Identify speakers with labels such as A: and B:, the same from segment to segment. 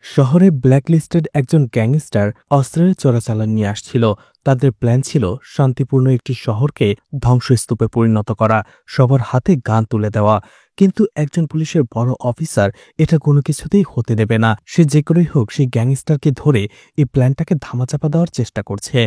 A: শহরে ব্ল্যাকলিস্টেড একজন গ্যাংস্টার অস্ত্রের চোরাচালান নিয়ে আসছিল। তাদের প্ল্যান ছিল শান্তিপূর্ণ একটি শহরকে ধ্বংসস্তূপে পরিণত করা, সবার হাতে গান তুলে দেওয়া। কিন্তু একজন পুলিশের বড় অফিসার এটা কোনো কিছুতেই হতে দেবে না। সে যে করেই হোক সেই গ্যাংস্টারকে ধরে এই প্ল্যানটাকে ধামাচাপা দেওয়ার চেষ্টা করছে।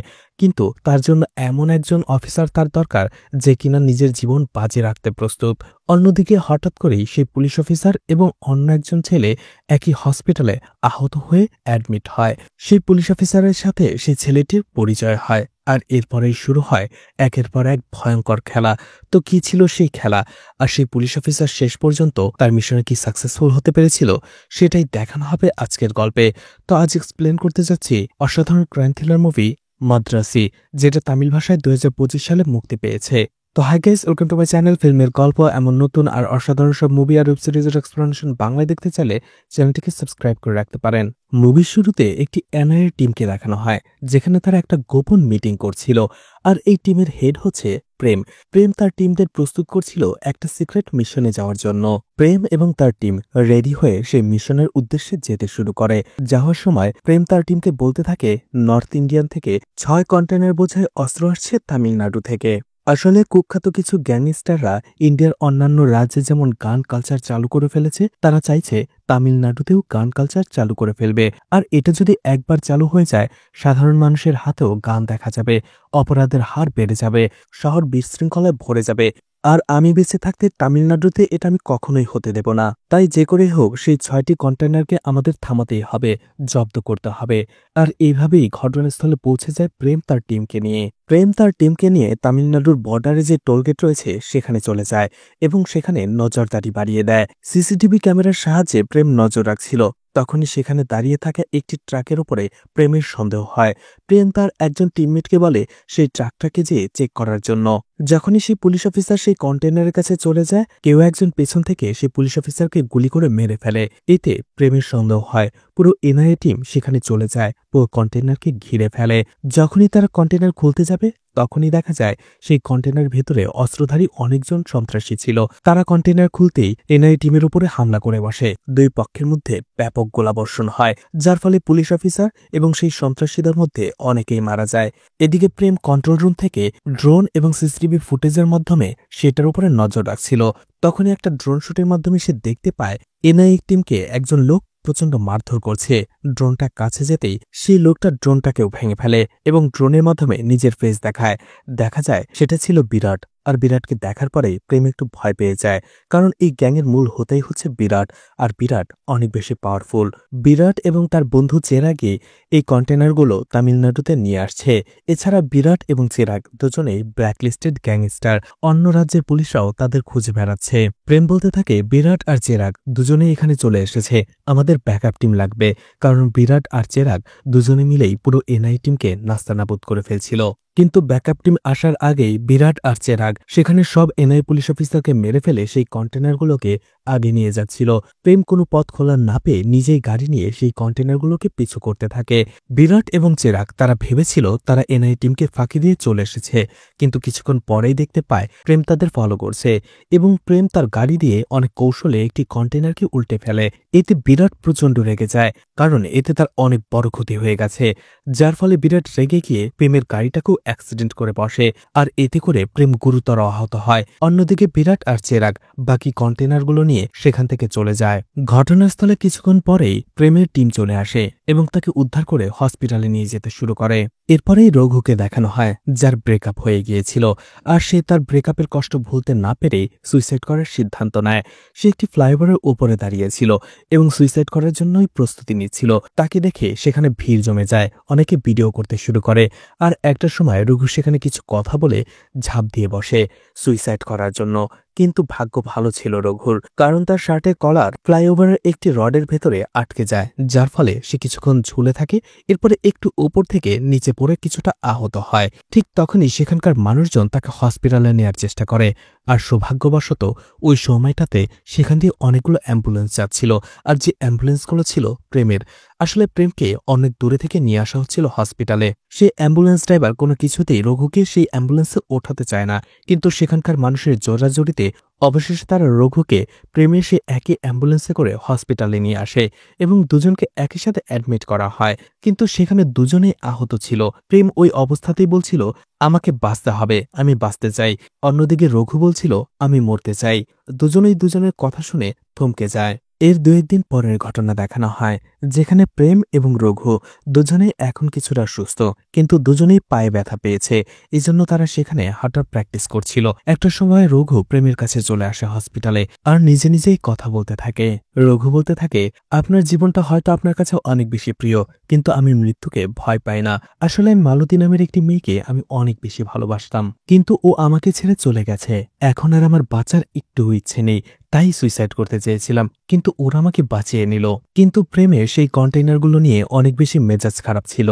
A: কিন্তু তার জন্য এমন একজন অফিসার তার দরকার যে কিনা নিজের জীবন বাজি রাখতে প্রস্তুত। অন্যদিকে হঠাৎ করেই সেই পুলিশ অফিসার এবং অন্য একজন ছেলে একই হসপিটালে আহত হয়ে অ্যাডমিট হয়। সেই পুলিশ অফিসারের সাথে সেই ছেলেটির পরিচয় হয়, আর এরপরেই শুরু হয় একের পর এক ভয়ঙ্কর খেলা। তো কি ছিল সেই খেলা, আর সেই পুলিশ অফিসার শেষ পর্যন্ত তার মিশনে কি সাকসেসফুল হতে পেরেছিল, সেটাই দেখানো হবে আজকের গল্পে। তো আজ এক্সপ্লেন করতে যাচ্ছি অসাধারণ ক্রাইম থ্রিলার মুভি মাদ্রাসি, যেটা তামিল ভাষায় 2025 সালে মুক্তি পেয়েছে। তো hi guys, welcome to my channel ফিল্মের গল্প। এমন নতুন আর অসাধারণ সব মুভি আর ওয়েব সিরিজের এক্সপ্লেনেশন বাংলায় দেখতে চাইলে চ্যানেলটিকে সাবস্ক্রাইব করে রাখতে পারেন। মুভির শুরুতে একটি এনআইএ টিমকে দেখানো হয়, যেখানে তারা একটা গোপন মিটিং করছিল। আর এই টিমের হেড হচ্ছে প্রেম। প্রেম তার টিমদের প্রস্তুত করছিল একটা সিক্রেট মিশনে যাওয়ার জন্য। প্রেম এবং তার টিম রেডি হয়ে সেই মিশনের উদ্দেশ্যে যেতে শুরু করে। যাওয়ার সময় প্রেম তার টিমকে বলতে থাকে নর্থ ইন্ডিয়ান থেকে 6 কন্টেনার বোঝায় অস্ত্র আসছে তামিলনাড়ু থেকে। আসলে কুখ্যাত কিছু গ্যাংস্টাররা ইন্ডিয়ার অন্যান্য রাজ্যে যেমন গান কালচার চালু করে ফেলেছে, তারা চাইছে তামিলনাড়ুতেও গান কালচার চালু করে ফেলবে। আর এটা যদি একবার চালু হয়ে যায়, সাধারণ মানুষের হাতেও গান দেখা যাবে, অপরাধের হার বেড়ে যাবে, শহর বিশৃঙ্খলায় ভরে যাবে। আর আমি বেঁচে থাকতে তামিলনাড়ুতে এটা আমি কখনোই হতে দেব না। তাই যে করেই হোক সেই 6টি কন্টেনারকে আমাদের থামাতেই হবে, জব্দ করতে হবে। আর এইভাবেই ঘটনাস্থলে পৌঁছে যায় প্রেম তার টিমকে নিয়ে। প্রেম তার টিমকে নিয়ে তামিলনাড়ুর বর্ডারে যে টোলগেট রয়েছে সেখানে চলে যায় এবং সেখানে নজরদারি বাড়িয়ে দেয়। সিসিটিভি ক্যামেরার সাহায্যে প্রেম নজর রাখছিল। তখনই সেখানে দাঁড়িয়ে থাকা একটি ট্রাকের উপরে প্রেমের সন্দেহ হয়। প্রেম তার একজন টিমমেটকে বলে সেই ট্রাকটাকে যেয়ে চেক করার জন্য। যখনই সেই পুলিশ অফিসার সেই কন্টেনারের কাছে চলে যায়, কেউ একজন পেছন থেকে সেই পুলিশ অফিসারকে গুলি করে মেরে ফেলে। এতে প্রেমের সন্দেহ হয়। পুরো এনআইএ টিম সেখানে চলে যায়, পুরো কন্টেনারকে ঘিরে ফেলে। যখনই তারা কন্টেনার খুলতে যাবে, তখনই দেখা যায় সেই কন্টেনার ভেতরে অস্ত্রধারী অনেকজন সন্ত্রাসী ছিল। তারা কন্টেনার খুলতেই এনআইএ টিমের উপরে হামলা করে বসে। দুই পক্ষের মধ্যে ব্যাপক গোলাবর্ষণ হয়, যার ফলে পুলিশ অফিসার এবং সেই সন্ত্রাসীদের মধ্যে অনেকেই মারা যায়। এদিকে প্রেম কন্ট্রোল রুম থেকে ড্রোন এবং সিসিটিভি ফুটেজের মাধ্যমে সেটার উপরে নজর রাখছিল। তখনই একটা ড্রোন শুটের মাধ্যমে সে দেখতে পায় এনআইএ টিমকে একজন লোক প্রচন্ড মারধর করছে। ড্রোনটা কাছে যেতেই সেই লোকটা ড্রোনটাকেও ভেঙে ফেলে এবং ড্রোনের মাধ্যমে নিজের ফেস দেখায়। দেখা যায় সেটা ছিল বিরাট। আর বিরাটকে দেখার পরেই প্রেম একটু ভয় পেয়ে যায়, কারণ এই গ্যাংয়ের মূল হতেই হচ্ছে বিরাট। আর বিরাট অনেক বেশি পাওয়ারফুল। বিরাট এবং তার বন্ধু চেরাগই এই কন্টেনারগুলো তামিলনাড়ুতে নিয়ে আসছে। এছাড়া বিরাট এবং চেরাগ দুজনেই ব্ল্যাকলিস্টেড গ্যাংস্টার। অন্য রাজ্যের পুলিশরাও তাদের খুঁজে বেড়াচ্ছে। প্রেম বলতে থাকে বিরাট আর চেরাগ দুজনেই এখানে চলে এসেছে, আমাদের ব্যাকআপ টিম লাগবে। কারণ বিরাট আর চেরাগ দুজনে মিলেই পুরো এনআইএ টিমকে নাস্তানাবুদ করে ফেলছিল। কিন্তু ব্যাকআপ টিম আসার আগেই বিরাট আর চেরাগ সেখানে সব এনআইএ পুলিশ অফিসারকে মেরে ফেলে সেই কন্টেনারগুলোকে আগে নিয়ে যাচ্ছিল। প্রেম কোনো পথ খোলা না পেয়ে নিজেই গাড়ি নিয়ে সেই কন্টেনারগুলোকে পিছু করতে থাকে। বিরাট এবং চেরাগ তারা ভেবেছিল তারা এনআইএ টিমকে ফাঁকি দিয়ে চলে এসেছে, কিন্তু কিছুক্ষণ পরেই দেখতে পায় প্রেম তাদের ফলো করছে এবং প্রেম তার গাড়ি দিয়ে অনেক কৌশলে একটি কন্টেনারকে উল্টে ফেলে। এতে বিরাট প্রচণ্ড রেগে যায়, কারণ এতে তার অনেক বড় ক্ষতি হয়ে গেছে। যার ফলে বিরাট রেগে গিয়ে প্রেমের গাড়িটাকেও অ্যাক্সিডেন্ট করে বসে, আর এতে করে প্রেম গুরুতর আহত হয়। অন্যদিকে বিরাট আর চেরাগ বাকি কন্টেনারগুলো নিয়ে সেখান থেকে চলে যায়। ঘটনাস্থলে কিছুক্ষণ পরেই প্রেমের টিম চলে আসে এবং তাকে উদ্ধার করে হসপিটালে নিয়ে যেতে শুরু করে। এরপরেই রঘুকে দেখানো হয়, যার ব্রেকআপ হয়ে গিয়েছিল। আর সে তার ব্রেকআপের কষ্ট ভুলতে না পেরেই সুইসাইড করার সিদ্ধান্ত নেয়। সে একটি ফ্লাইওভারের উপরে দাঁড়িয়েছিল এবং সুইসাইড করার জন্যই প্রস্তুতি নিচ্ছিল। তাকে দেখে সেখানে ভিড় জমে যায়, অনেকে ভিডিও করতে শুরু করে। আর একটা সময় রঘু সেখানে কিছু কথা বলে ঝাঁপ দিয়ে বসে সুইসাইড করার জন্য। কিন্তু ভাগ্য ভালো ছিল রঘুর, কারণ তার শার্টের কলার ফ্লাইওভারের একটি রডের ভেতরে আটকে যায়, যার ফলে সে কিছুক্ষণ ঝুলে থাকে। এরপরে একটু উপর থেকে নিচে পড়ে কিছুটা আহত হয়। ঠিক তখনই সেখানকার মানুষজন তাকে হসপিটালে নেয়ার চেষ্টা করে। আর সৌভাগ্যবশত ওই সময়টাতে সেখান দিয়ে অনেকগুলো অ্যাম্বুলেন্স যাচ্ছিল, আর যে অ্যাম্বুলেন্সগুলো ছিল প্রেমের। আসলে প্রেমকে অনেক দূরে থেকে নিয়ে আসা হচ্ছিল হসপিটালে। সে অ্যাম্বুলেন্স ড্রাইভার কোনো কিছুতেই রঘুকে সেই অ্যাম্বুলেন্সে ওঠাতে চায় না, কিন্তু সেখানকার মানুষের জোরাজোরিতে অবশেষে তারা রঘুকে প্রেমের সে একই অ্যাম্বুলেন্সে করে হসপিটালে নিয়ে আসে এবং দুজনকে একই সাথে অ্যাডমিট করা হয়। কিন্তু সেখানে দুজনেই আহত ছিল। প্রেম ওই অবস্থাতেই বলছিল, আমাকে বাঁচতে হবে, আমি বাঁচতে চাই। অন্যদিকে রঘু বলছিল, আমি মরতে চাই। দুজনেই দুজনের কথা শুনে থমকে যায়। এর 2 দিন পরের ঘটনা দেখানো হয়, যেখানে প্রেম এবং রঘু দুজনেই এখন কিছুটা সুস্থ, কিন্তু দুজনেই পায়ে ব্যথা পেয়েছে। এই জন্য তারা সেখানে হাঁটার প্র্যাকটিস করছিল। একটা সময় রঘু প্রেমের কাছে চলে আসে হসপিটালে আর নিজে নিজেই কথা বলতে থাকে। রঘু বলতে থাকে, আপনার জীবনটা হয়তো আপনার কাছে অনেক বেশি প্রিয়, কিন্তু আমি মৃত্যুকে ভয় পাই না। আসলে আমি মালতী নামের একটি মেয়েকে আমি অনেক বেশি ভালোবাসতাম, কিন্তু ও আমাকে ছেড়ে চলে গেছে। এখন আর আমার বাঁচার একটু ইচ্ছে নেই, তাই সুইসাইড করতে চেয়েছিলাম, কিন্তু ওরা আমাকে বাঁচিয়ে নিল। কিন্তু প্রেমের সেই কন্টেইনারগুলো নিয়ে অনেক বেশি মেজাজ খারাপ ছিল,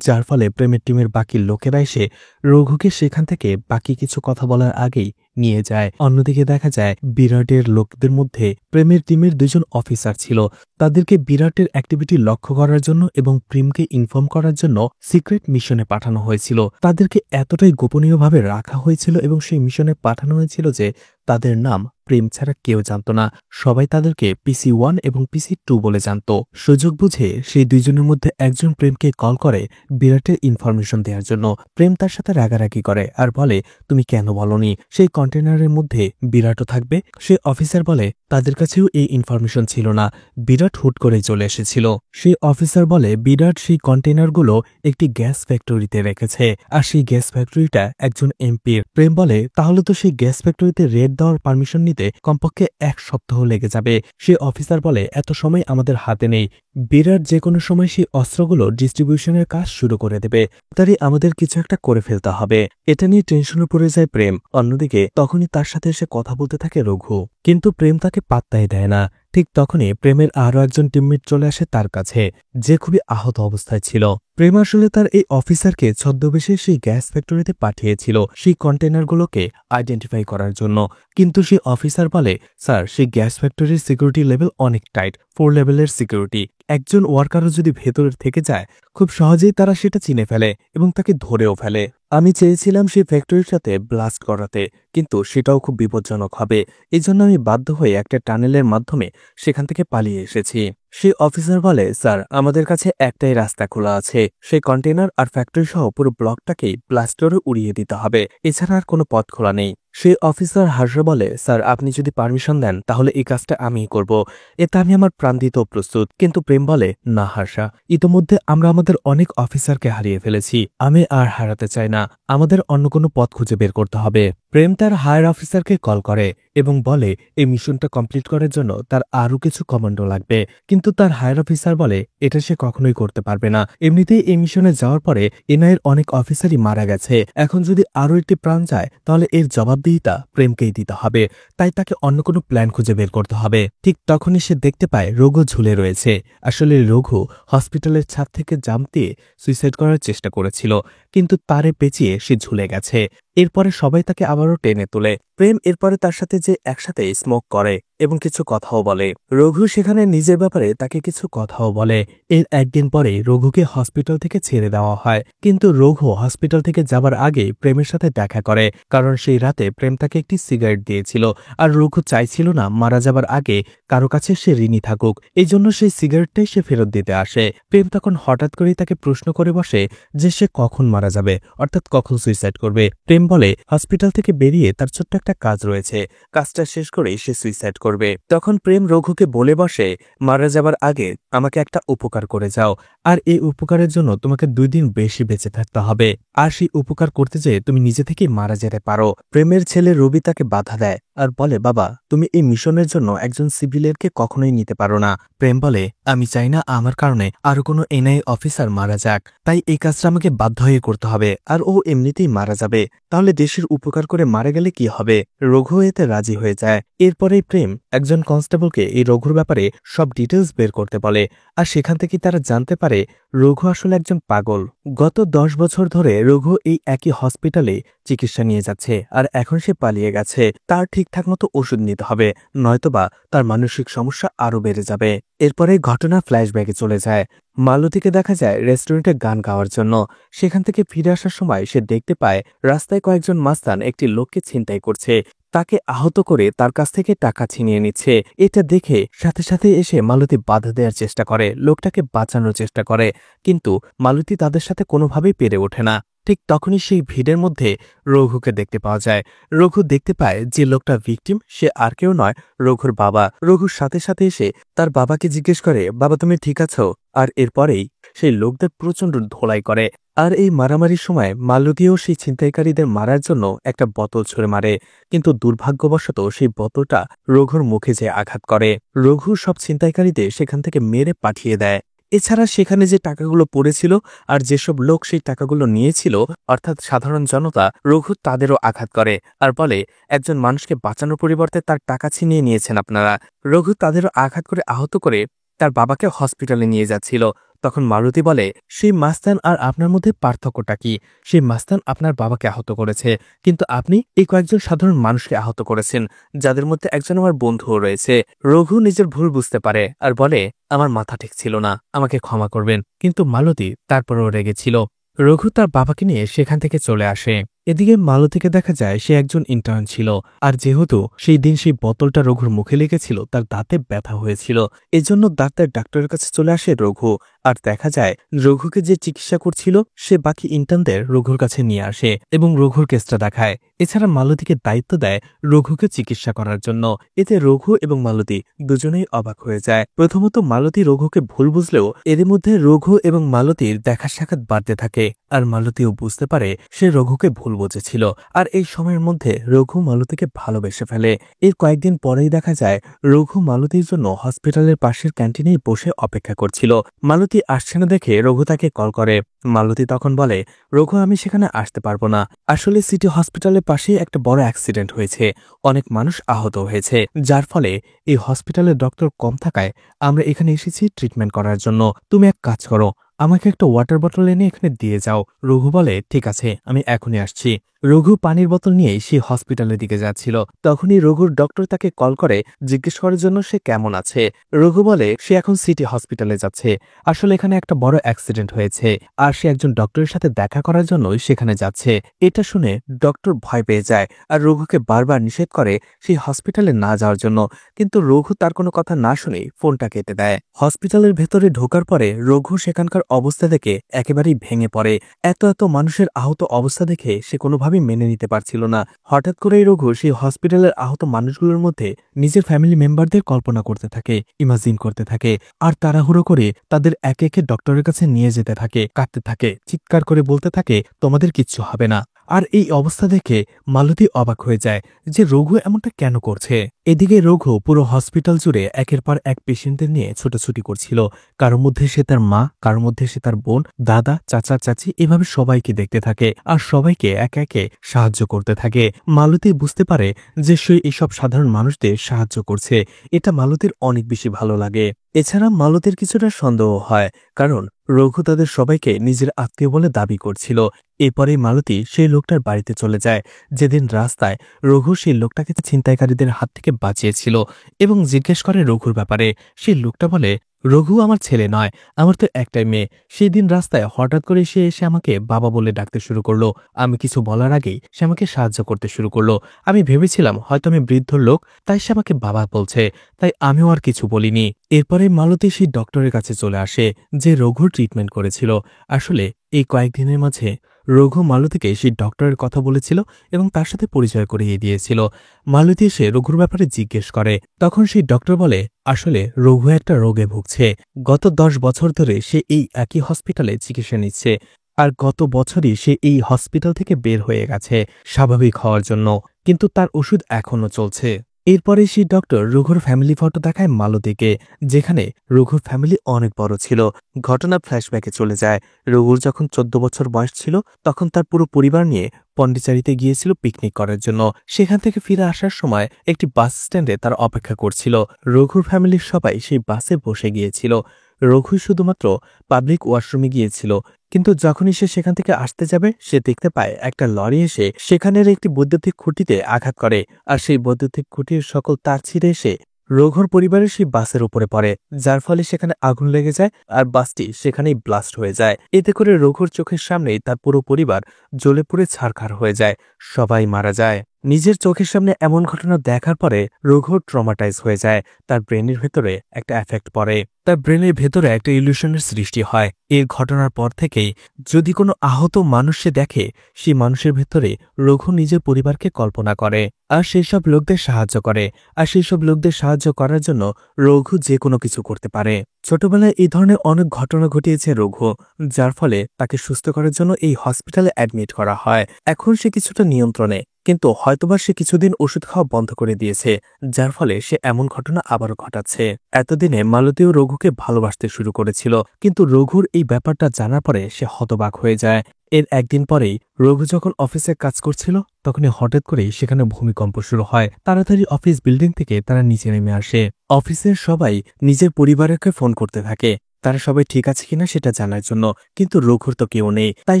A: যার ফলে প্রেমের টিমের বাকি লোকেরা এসে রঘুকে সেখান থেকে বাকি কিছু কথা বলার আগেই নিয়ে যায়। অন্যদিকে দেখা যায় বিরাটের লোকদের মধ্যে প্রেমের টিমের 2জন অফিসার ছিল। তাদেরকে বিরাটের অ্যাক্টিভিটি লক্ষ্য করার জন্য এবং প্রেমকে ইনফর্ম করার জন্য সিক্রেট মিশনে পাঠানো হয়েছিল। তাদেরকে এতটাই গোপনীয়ভাবে রাখা হয়েছিল এবং সেই মিশনে পাঠানো হয়েছিল যে তাদের নাম প্রেম ছাড়া কেউ জানত না। সবাই তাদেরকে PC-1 এবং PC-2 বলে জানত। সুযোগ বুঝে সেই 2জনের মধ্যে একজন প্রেমকে কল করে বিরাটের ইনফরমেশন দেওয়ার জন্য। প্রেম তার সাথে রাগারাগি করে আর বলে, তুমি কেন বলনি? সেই কন্টেনারের মধ্যে বিরাটও থাকবে। সে অফিসার বলে, তাদের কাছেও এই ইনফরমেশন ছিল না, বিরাট হুট করে চলে এসেছিল। সেই অফিসার বলে, বিরাট সেই কন্টেনারগুলো একটি গ্যাস ফ্যাক্টরিতে রেখেছে, আর সেই গ্যাস ফ্যাক্টরিটা একজন এমপির। প্রেম বলে, তাহলে তো সেই গ্যাস ফ্যাক্টরিতে রেড দেওয়ার পারমিশন নিতে কমপক্ষে 1 সপ্তাহ লেগে যাবে। সে অফিসার বলে, এত সময় আমাদের হাতে নেই। বিরাট যে কোনো সময় সেই অস্ত্রগুলো ডিস্ট্রিবিউশনের কাজ শুরু করে দেবে, তাই আমাদের কিছু একটা করে ফেলতে হবে। এটা নিয়ে টেনশনে পড়ে যায় প্রেম। অন্যদিকে তখনই তার সাথে এসে কথা বলতে থাকে রঘু, কিন্তু প্রেম তাকে পাত্তাই দেয় না। ঠিক তখনই প্রেমের আরও একজন টিমমেট চলে আসে তার কাছে, যে খুবই আহত অবস্থায় ছিল। প্রেম আসলে তার এই অফিসারকে ছদ্মবেশে সেই গ্যাস ফ্যাক্টরিতে পাঠিয়েছিল সেই কন্টেনারগুলোকে আইডেন্টিফাই করার জন্য। কিন্তু সেই অফিসার বলে, স্যার, সেই গ্যাস ফ্যাক্টরির সিকিউরিটি লেভেল অনেক টাইট, 4 লেভেলের সিকিউরিটি। একজন ওয়ার্কারও যদি ভেতরে থেকে যায়, খুব সহজেই তারা সেটা চিনে ফেলে এবং তাকে ধরেও ফেলে। আমি চেয়েছিলাম সেই ফ্যাক্টরির সাথে ব্লাস্ট করাতে, কিন্তু সেটাও খুব বিপজ্জনক হবে। এই জন্য আমি বাধ্য হয়ে একটা টানেলের মাধ্যমে সেখান থেকে পালিয়ে এসেছি। সেই অফিসার বলে, স্যার, আমাদের কাছে একটাই রাস্তা খোলা আছে, সেই কন্টেইনার আর ফ্যাক্টরি সহ পুরো ব্লকটাকেই ব্লাস্টারে উড়িয়ে দিতে হবে, এছাড়া আর কোনো পথ খোলা নেই। সেই অফিসার হাসে বলে, স্যার, আপনি যদি পারমিশন দেন তাহলে এই কাজটা আমিই করব, এতে আমি আমার প্রাণ দিতেও প্রস্তুত। কিন্তু প্রেম বলে, না হার্ষা, ইতোমধ্যে আমরা আমাদের অনেক অফিসারকে হারিয়ে ফেলেছি, আমি আর হারাতে চাই না। আমাদের অন্য কোনো পথ খুঁজে বের করতে হবে। প্রেম তার হায়ার অফিসারকে কল করে এবং বলে এই মিশনটা কমপ্লিট করার জন্য তার আরও কিছু কমান্ডো লাগবে। কিন্তু তার হায়ার অফিসার বলে এটা সে কখনোই করতে পারবে না। এমনিতেই এই মিশনে যাওয়ার পরে এনআইয়ের অনেক অফিসারই মারা গেছে, এখন যদি আরও একটি প্রাণ যায় তাহলে এর জবাবদিহিতা প্রেমকেই দিতে হবে, তাই তাকে অন্য কোনো প্ল্যান খুঁজে বের করতে হবে। ঠিক তখনই সে দেখতে পায় রঘু ঝুলে রয়েছে। আসলে রঘু হসপিটালের ছাদ থেকে জাম্প দিয়ে সুইসাইড করার চেষ্টা করেছিল, কিন্তু তারে পেঁচিয়ে সে ঝুলে গেছে। এরপরে সবাই তাকে আবারও টেনে তোলে। প্রেম এরপরে তার সাথে যে একসাথে স্মোক করে এবং কিছু কথাও বলে। রঘু সেখানে নিজের ব্যাপারে তাকে কিছু কথাও বলে। এর একদিন পরে রঘুকে হসপিটাল থেকে ছেড়ে দেওয়া হয়, কিন্তু রঘু হসপিটাল থেকে যাবার আগে প্রেমের সাথে দেখা করে, কারণ সেই রাতে প্রেম তাকে একটি সিগারেট দিয়েছিল আর রঘু চাইছিল না মারা যাবার আগে কারো কাছে সে ঋণী থাকুক, এই জন্য সেই সিগারেটটাই সে ফেরত দিতে আসে। প্রেম তখন হঠাৎ করেই তাকে প্রশ্ন করে বসে যে সে কখন মারা যাবে, অর্থাৎ কখন সুইসাইড করবে। প্রেম বলে হসপিটাল থেকে বেরিয়ে তার ছোট্ট একটা কাজ রয়েছে, কাজটা শেষ করেই সে সুইসাইড করবে। তখন প্রেম রঘুকে বলে বসে, মারা যাবার আগে আমাকে একটা উপকার করে যাও, আর এই উপকারের জন্য তোমাকে 2 দিন বেশি বেঁচে থাকতে হবে, আর সেই উপকার করতে যেয়ে তুমি নিজে থেকেই মারা যেতে পারো। প্রেমের ছেলে রবি তাকে বাধা দেয় আর বলে, বাবা, তুমি এই মিশনের জন্য একজন সিভিলিয়ানকে কখনোই নিতে পারো না। প্রেম বলে, আমি চাই না আমার কারণে আরো কোনো এনআই অফিসার মারা যাক, তাই এই কাজটা আমাকে বাধ্য হয়ে করতে হবে, আর ও এমনিতেই মারা যাবে, তাহলে দেশের উপকার করে মারা গেলে কি হবে। রঘু এতে রাজি হয়ে যায়। এরপরেই প্রেম একজন কনস্টেবলকে এই রঘুর ব্যাপারে সব ডিটেলস বের করতে বলে, আর সেখান থেকে তারা জানতে পারে রঘু আসলে একজন পাগল। গত 10 বছর ধরে রঘু এই একই হসপিটালে চিকিৎসা নিয়ে যাচ্ছে, আর এখন সে পালিয়ে গেছে। তার ঠিকঠাক মতো ওষুধ নিতে হবে, নয়তোবা তার মানসিক সমস্যা আরও বেড়ে যাবে। এরপরে ঘটনা ফ্ল্যাশব্যাকে চলে যায়। মালতীকে দেখা যায় রেস্টুরেন্টে গান গাওয়ার জন্য। সেখান থেকে ফিরে আসার সময় সে দেখতে পায় রাস্তায় কয়েকজন মাস্তান একটি লোককে ছিনতাই করছে। তাকে আহত করে তার কাছ থেকে টাকা ছিনিয়ে নিচ্ছে। এটা দেখে সাথে সাথে এসে মালতী বাধা দেওয়ার চেষ্টা করে, লোকটাকে বাঁচানোর চেষ্টা করে, কিন্তু মালতী তাদের সাথে কোনোভাবেই পেরে ওঠে না। ঠিক তখনই সেই ভিড়ের মধ্যে রঘুকে দেখতে পাওয়া যায়। রঘু দেখতে পায় যে লোকটা ভিকটিম সে আর কেউ নয়, রঘুর বাবা। রঘুর সাথে সাথে এসে তার বাবাকে জিজ্ঞেস করে, বাবা তুমি ঠিক আছো? আর এরপরেই সেই লোকদের প্রচণ্ড ধোলাই করে। আর এই মারামারির সময় মালতীও সেই ছিনতাইকারীদের মারার জন্য একটা বোতল ছুঁড়ে মারে, কিন্তু দুর্ভাগ্যবশত সেই বোতলটা রঘুর মুখে যেয়ে আঘাত করে। রঘু সব ছিনতাইকারীদের সেখান থেকে মেরে পাঠিয়ে দেয়। এছাড়া সেখানে যে টাকাগুলো পড়েছিল আর যেসব লোক সেই টাকাগুলো নিয়েছিল, অর্থাৎ সাধারণ জনতা, রঘু তাদেরও আঘাত করে আর বলে, একজন মানুষকে বাঁচানোর পরিবর্তে তার টাকা ছিনিয়ে নিয়েছেন আপনারা। রঘু তাদেরও আঘাত করে আহত করে তার বাবাকে হসপিটালে নিয়ে যাচ্ছিল। তখন মালতী বলে, সেই মাস্তান আর আপনার মধ্যে পার্থক্যটা কি? সেই মাস্তান আপনার বাবাকে আহত করেছে, কিন্তু আপনি এই কয়েকজন সাধারণ মানুষকে আহত করেছেন, যাদের মধ্যে একজন আমার বন্ধুও রয়েছে। রঘু নিজের ভুল বুঝতে পারে আর বলে, আমার মাথা ঠিক ছিল না, আমাকে ক্ষমা করবেন। কিন্তু মালতী তারপরও রেগেছিল। রঘু তার বাবাকে নিয়ে সেখান থেকে চলে আসে। এদিকে মালতীকে দেখা যায় সে একজন ইন্টার্ন ছিল, আর যেহেতু সেই দিন সেই বোতলটা রঘুর মুখে লেগেছিল তার দাঁতে ব্যথা হয়েছিল, এজন্য ডাক্তারের কাছে চলে আসে রঘু। আর দেখা যায় রঘুকে যে চিকিৎসা করছিল সে বাকি ইন্টার্নদের রঘুর কাছে নিয়ে আসে এবং রঘুর কেসটা দেখায়। এছাড়া মালতীকে দায়িত্ব দেয় রঘুকে চিকিৎসা করার জন্য। এতে রঘু এবং মালতী দুজনেই অবাক হয়ে যায়। প্রথমত মালতী রঘুকে ভুল বুঝলেও এর মধ্যে রঘু এবং মালতীর দেখা সাক্ষাৎ বাড়তে থাকে, আর মালতীও বুঝতে পারে সে রঘুকে ভুল বুঝেছিল। আর এই সময়ের মধ্যে রঘু মালতীকে ভালোবেসে ফেলে। এর কয়েকদিন পরেই দেখা যায় রঘু মালতীর জন্য হসপিটালের পাশের ক্যান্টিনেই বসে অপেক্ষা করছিল। মালতী আসছে না দেখে রঘু তাকে কল করে। মালতী তখন বলে, রঘু আমি সেখানে আসতে পারবো না, আসলে সিটি হসপিটালের পাশেই একটা বড় অ্যাক্সিডেন্ট হয়েছে, অনেক মানুষ আহত হয়েছে, যার ফলে এই হসপিটালের ডক্টর কম থাকায় আমরা এখানে এসেছি ট্রিটমেন্ট করার জন্য। তুমি এক কাজ করো, আমাকে একটা ওয়াটার বোতল এনে এখানে দিয়ে যাও। রঘু বলে, ঠিক আছে, আমি এখনই আসছি। রঘু পানির বোতল নিয়েই সে হসপিটালের দিকে যাচ্ছিল। তখনই রঘুর ডক্টর তাকে কল করে জিজ্ঞেস করার জন্য সে কেমন আছে। রঘু বলে সে এখন সিটি হসপিটালে যাচ্ছে, আসলে এখানে একটা বড় অ্যাক্সিডেন্ট হয়েছে আর সে একজন ডক্টরের সাথে দেখা করার জন্যই সেখানে যাচ্ছে। এটা শুনে ডক্টর ভয় পেয়ে যায় আর রঘুকে বারবার নিষেধ করে সেই হসপিটালে না যাওয়ার জন্য, কিন্তু রঘু তার কোনো কথা না শুনে ফোনটা কেটে দেয়। হসপিটালের ভেতরে ঢোকার পরে রঘু সেখানকার অবস্থা দেখে একেবারেই ভেঙে পড়ে। এত মানুষের আহত অবস্থা দেখে সে কোনোভাবেই মেনে নিতে পারছিল না। হঠাৎ করেই রঘু সেই হসপিটালের আহত মানুষগুলোর মধ্যে নিজের ফ্যামিলি মেম্বারদের কল্পনা করতে থাকে, ইমাজিন করতে থাকে, আর তাড়াহুড়ো করে তাদের একে একে ডক্টরের কাছে নিয়ে যেতে থাকে, কাঁদতে থাকে, চিৎকার করে বলতে থাকে, তোমাদের কিচ্ছু হবে না। আর এই অবস্থা দেখে মালতী অবাক হয়ে যায় যে রঘু এমনটা কেন করছে। এদিকে রঘু পুরো হসপিটাল জুড়ে একের পর এক পেশেন্টদের নিয়ে ছোটাছুটি করছিল। কারোর মধ্যে সে তার মা, কারোর মধ্যে সে তার বোন, দাদা, চাচা, চাচি, এভাবে সবাইকে দেখতে থাকে আর সবাইকে একে একে সাহায্য করতে থাকে। মালতী বুঝতে পারে যে সে এইসব সাধারণ মানুষদের সাহায্য করছে, এটা মালতীর অনেক বেশি ভালো লাগে। এছাড়া মালতীর কিছুটা সন্দেহ হয়, কারণ রঘু তাদের সবাইকে নিজের আত্মীয় বলে দাবি করছিল। এরপরেই মালতী সেই লোকটার বাড়িতে চলে যায়, যেদিন রাস্তায় রঘু সেই লোকটাকে ছিনতাইকারীদের হাত থেকে বাঁচিয়েছিল, এবং জিজ্ঞেস করে রঘুর ব্যাপারে। সেই লোকটা বলে, রঘু আমার ছেলে নয়, আমার তো একটাই মেয়ে। সেই দিন রাস্তায় হঠাৎ করে সে এসে আমাকে বাবা বলে ডাকতে শুরু করলো। আমি কিছু বলার আগেই সে আমাকে সাহায্য করতে শুরু করলো। আমি ভেবেছিলাম হয়তো আমি বৃদ্ধ লোক, তাই সে আমাকে বাবা বলছে, তাই আমিও আর কিছু বলিনি। এরপরে মালতী সেই ডক্টরের কাছে চলে আসে যে রঘুর ট্রিটমেন্ট করেছিল। আসলে এই কয়েকদিনের মাঝে রঘু মালতীকে সেই ডক্টরের কথা বলেছিল এবং তার সাথে পরিচয় করিয়ে দিয়েছিল। মালতী এসে রঘুর ব্যাপারে জিজ্ঞেস করে, তখন সেই ডক্টর বলে, আসলে রঘু একটা রোগে ভুগছে। গত 10 বছর ধরে সে এই একই হসপিটালে চিকিৎসা নিচ্ছে, আর গত বছরই সে এই হসপিটাল থেকে বের হয়ে গেছে স্বাভাবিক হওয়ার জন্য, কিন্তু তার ওষুধ এখনো চলছে। এরপরে সেই ডক্টর রঘুর ফ্যামিলি ফটো দেখায় মালতীকে, যেখানে রঘুর ফ্যামিলি অনেক বড় ছিল। ঘটনা ফ্ল্যাশব্যাকে চলে যায়। রঘুর যখন 14 বছর বয়স ছিল তখন তার পুরো পরিবার নিয়ে পন্ডিচারিতে গিয়েছিল পিকনিক করার জন্য। সেখান থেকে ফিরে আসার সময় একটি বাস স্ট্যান্ডে তার অপেক্ষা করছিল। রঘুর ফ্যামিলির সবাই সেই বাসে বসে গিয়েছিল। রঘু শুধুমাত্র পাবলিক ওয়াশরুমে গিয়েছিল, কিন্তু যখনই সে সেখান থেকে আসতে যাবে সে দেখতে পায় একটা লরি এসে সেখানের একটি বৈদ্যুতিক খুঁটিতে আঘাত করে, আর সেই বৈদ্যুতিক খুঁটির সকল তার ছিঁড়ে এসে রঘুর পরিবারের সেই বাসের উপরে পড়ে, যার ফলে সেখানে আগুন লেগে যায় আর বাসটি সেখানেই ব্লাস্ট হয়ে যায়। এতে করে রঘুর চোখের সামনেই তার পুরো পরিবার জ্বলে পুড়ে ছারখার হয়ে যায়, সবাই মারা যায়। নিজের চোখের সামনে এমন ঘটনা দেখার পরে রঘু ট্রমাটাইজ হয়ে যায়। তার ব্রেনের ভেতরে একটা এফেক্ট পড়ে, তার ব্রেনের ভেতরে একটা ইলিউশনের সৃষ্টি হয়। এর ঘটনার পর থেকেই যদি কোনো আহত মানুষ সে দেখে, সেই মানুষের ভেতরে রঘু নিজের পরিবারকে কল্পনা করে আর সেই সব লোকদের সাহায্য করে। আর সেই সব লোকদের সাহায্য করার জন্য রঘু যে কোনো কিছু করতে পারে। ছোটবেলায় এই ধরনের অনেক ঘটনা ঘটিয়েছে রঘু, যার ফলে তাকে সুস্থ করার জন্য এই হসপিটালে অ্যাডমিট করা হয়। এখন সে কিছুটা নিয়ন্ত্রণে, কিন্তু হয়তোবা সে কিছুদিন ওষুধ খাওয়া বন্ধ করে দিয়েছে, যার ফলে সে এমন ঘটনা আবারও ঘটাচ্ছে। এতদিনে মালতীও রঘুকে ভালোবাসতে শুরু করেছিল, কিন্তু রঘুর এই ব্যাপারটা জানার পরে সে হতবাক হয়ে যায়। এর একদিন পরেই রঘু যখন অফিসে কাজ করছিল, তখনই হঠাৎ করেই সেখানে ভূমিকম্প শুরু হয়। তাড়াতাড়ি অফিস বিল্ডিং থেকে তারা নিচে নেমে আসে। অফিসের সবাই নিজের পরিবারকে ফোন করতে থাকে তারা সবাই ঠিক আছে কিনা সেটা জানার জন্য, কিন্তু রঘুর তো কেউ নেই। তাই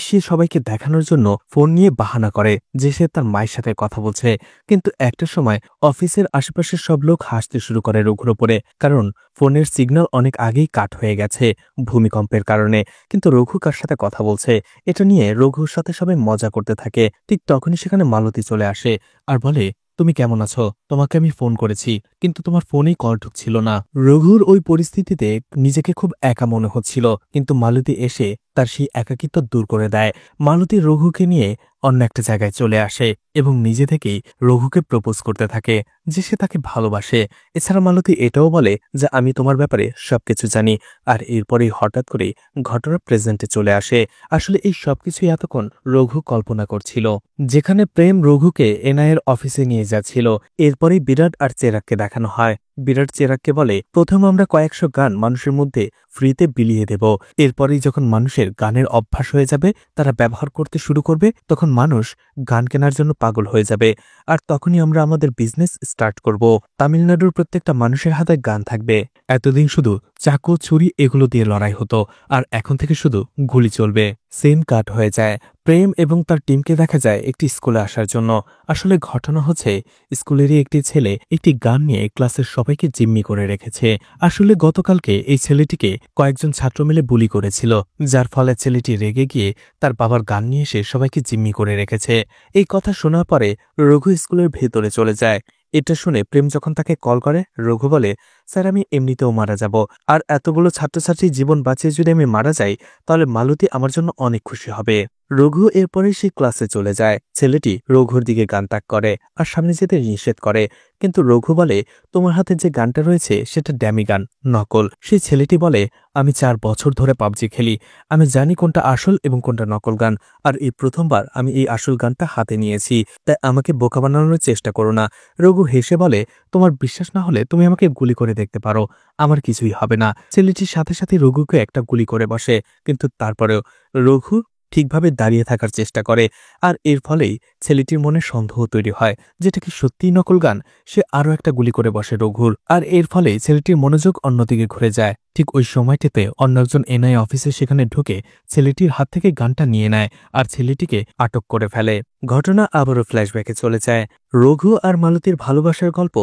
A: সে সবাইকে দেখানোর জন্য ফোন নিয়ে বাহানা করে যে সে তার মায়ের সাথে কথা বলছে। কিন্তু একটা সময় অফিসের আশেপাশের সব লোক হাসতে শুরু করে রঘুর ওপরে, কারণ ফোনের সিগন্যাল অনেক আগেই কাট হয়ে গেছে ভূমিকম্পের কারণে। কিন্তু রঘু কার সাথে কথা বলছে এটা নিয়ে রঘুর সাথে সবাই মজা করতে থাকে। ঠিক তখনই সেখানে মালতী চলে আসে আর বলে, তুমি কেমন আছো? তোমাকে আমি ফোন করেছি, কিন্তু তোমার ফোনেই কল ঢুকছিল না। রঘুর ওই পরিস্থিতিতে নিজেকে খুব একা মনে হচ্ছিল, কিন্তু মালতী এসে তার সেই একাকিত্ব দূর করে দেয়। মালতী রঘুকে নিয়ে অন্য একটা জায়গায় চলে আসে এবং নিজে থেকেই রঘুকে প্রপোজ করতে থাকে যে সে তাকে ভালোবাসে। এছাড়া মালতী এটাও বলে যে আমি তোমার ব্যাপারে সবকিছু জানি। আর এরপরেই হঠাৎ করেই ঘটনা প্রেজেন্টে চলে আসে। আসলে এই সবকিছুই এতক্ষণ রঘু কল্পনা করছিল। যেখানে প্রেম রঘুকে এনআইয়ের অফিসে নিয়ে যাচ্ছিল, এরপরেই বিরাট আর চেরাগকে দেখানো হয়। বিরাট চেরাগকে বলে, প্রথম আমরা কয়েকশো গান মানুষের মধ্যে ফ্রিতে বিলিয়ে দেব। এরপরেই যখন মানুষের গানের অভ্যাস হয়ে যাবে, তারা ব্যবহার করতে শুরু করবে, তখন মানুষ গান কেনার জন্য পাগল হয়ে যাবে। আর তখনই আমরা আমাদের বিজনেস স্টার্ট করব। তামিলনাড়ুর প্রত্যেকটা মানুষের হাতে গান থাকবে। এতদিন শুধু চাকু ছুরি এগুলো দিয়ে লড়াই হতো, আর এখন থেকে শুধু গুলি চলবে। সিন কাট হয়ে যায়। প্রেম এবং তার টিমকে দেখা যায় একটি স্কুলে আসার জন্য। আসলে ঘটনা হচ্ছে, স্কুলেরই একটি ছেলে একটি গান নিয়ে ক্লাসের সবাইকে জিম্মি করে রেখেছে। আসলে গতকালকে এই ছেলেটিকে কয়েকজন ছাত্র মিলে বুলি করেছিল, যার ফলে ছেলেটি রেগে গিয়ে তার বাবার গান নিয়ে এসে সবাইকে জিম্মি করে রেখেছে। এই কথা শোনার পরে রঘু স্কুলের ভেতরে চলে যায়। এটা শুনে প্রেম যখন তাকে কল করে, রঘু বলে, স্যার আমি এমনিতেও মারা যাব, আর এতগুলো ছাত্রছাত্রীর জীবন বাঁচিয়ে যদি আমি মারা যাই, তাহলে মালতী আমার জন্য অনেক খুশি হবে। রঘু এরপরে সেই ক্লাসে চলে যায়। ছেলেটি রঘুর দিকে গান তাক করে আর সামনে যেতে নিষেধ করে, কিন্তু রঘু বলে, তোমার হাতে যে গানটা রয়েছে সেটা ড্যামি গান, নকল। সেই ছেলেটি বলে, আমি 4 বছর ধরে পাবজি খেলি, আমি জানি কোনটা আসল এবং কোনটা নকল গান, আর এই প্রথমবার আমি এই আসল গানটা হাতে নিয়েছি, তাই আমাকে বোকা বানানোর চেষ্টা করো না। রঘু হেসে বলে, তোমার বিশ্বাস না হলে তুমি আমাকে গুলি করে দেখতে পারো, আমার কিছুই হবে না। ছেলেটির সাথে সাথে রঘুকে একটা গুলি করে বসে, কিন্তু তারপরেও রঘু ঠিকভাবে দাঁড়িয়ে থাকার চেষ্টা করে। আর এর ফলেই ছেলেটির মনে সন্দেহ তৈরি হয় যেটা কি সত্যিই নকল গান। সে আরও একটা গুলি করে বসে রঘুর, আর এর ফলে ছেলেটির মনোযোগ অন্যদিকে ঘুরে যায়। ঠিক ওই সময়টিতে অন্য একজন এনআই অফিসে সেখানে ঢুকে ছেলেটির হাত থেকে গানটা নিয়ে নেয় আর ছেলেটিকে আটক করে ফেলে। ঘটনা আবারও ফ্ল্যাশব্যাকে চলে যায়। রঘু আর মালতীর ভালোবাসার গল্প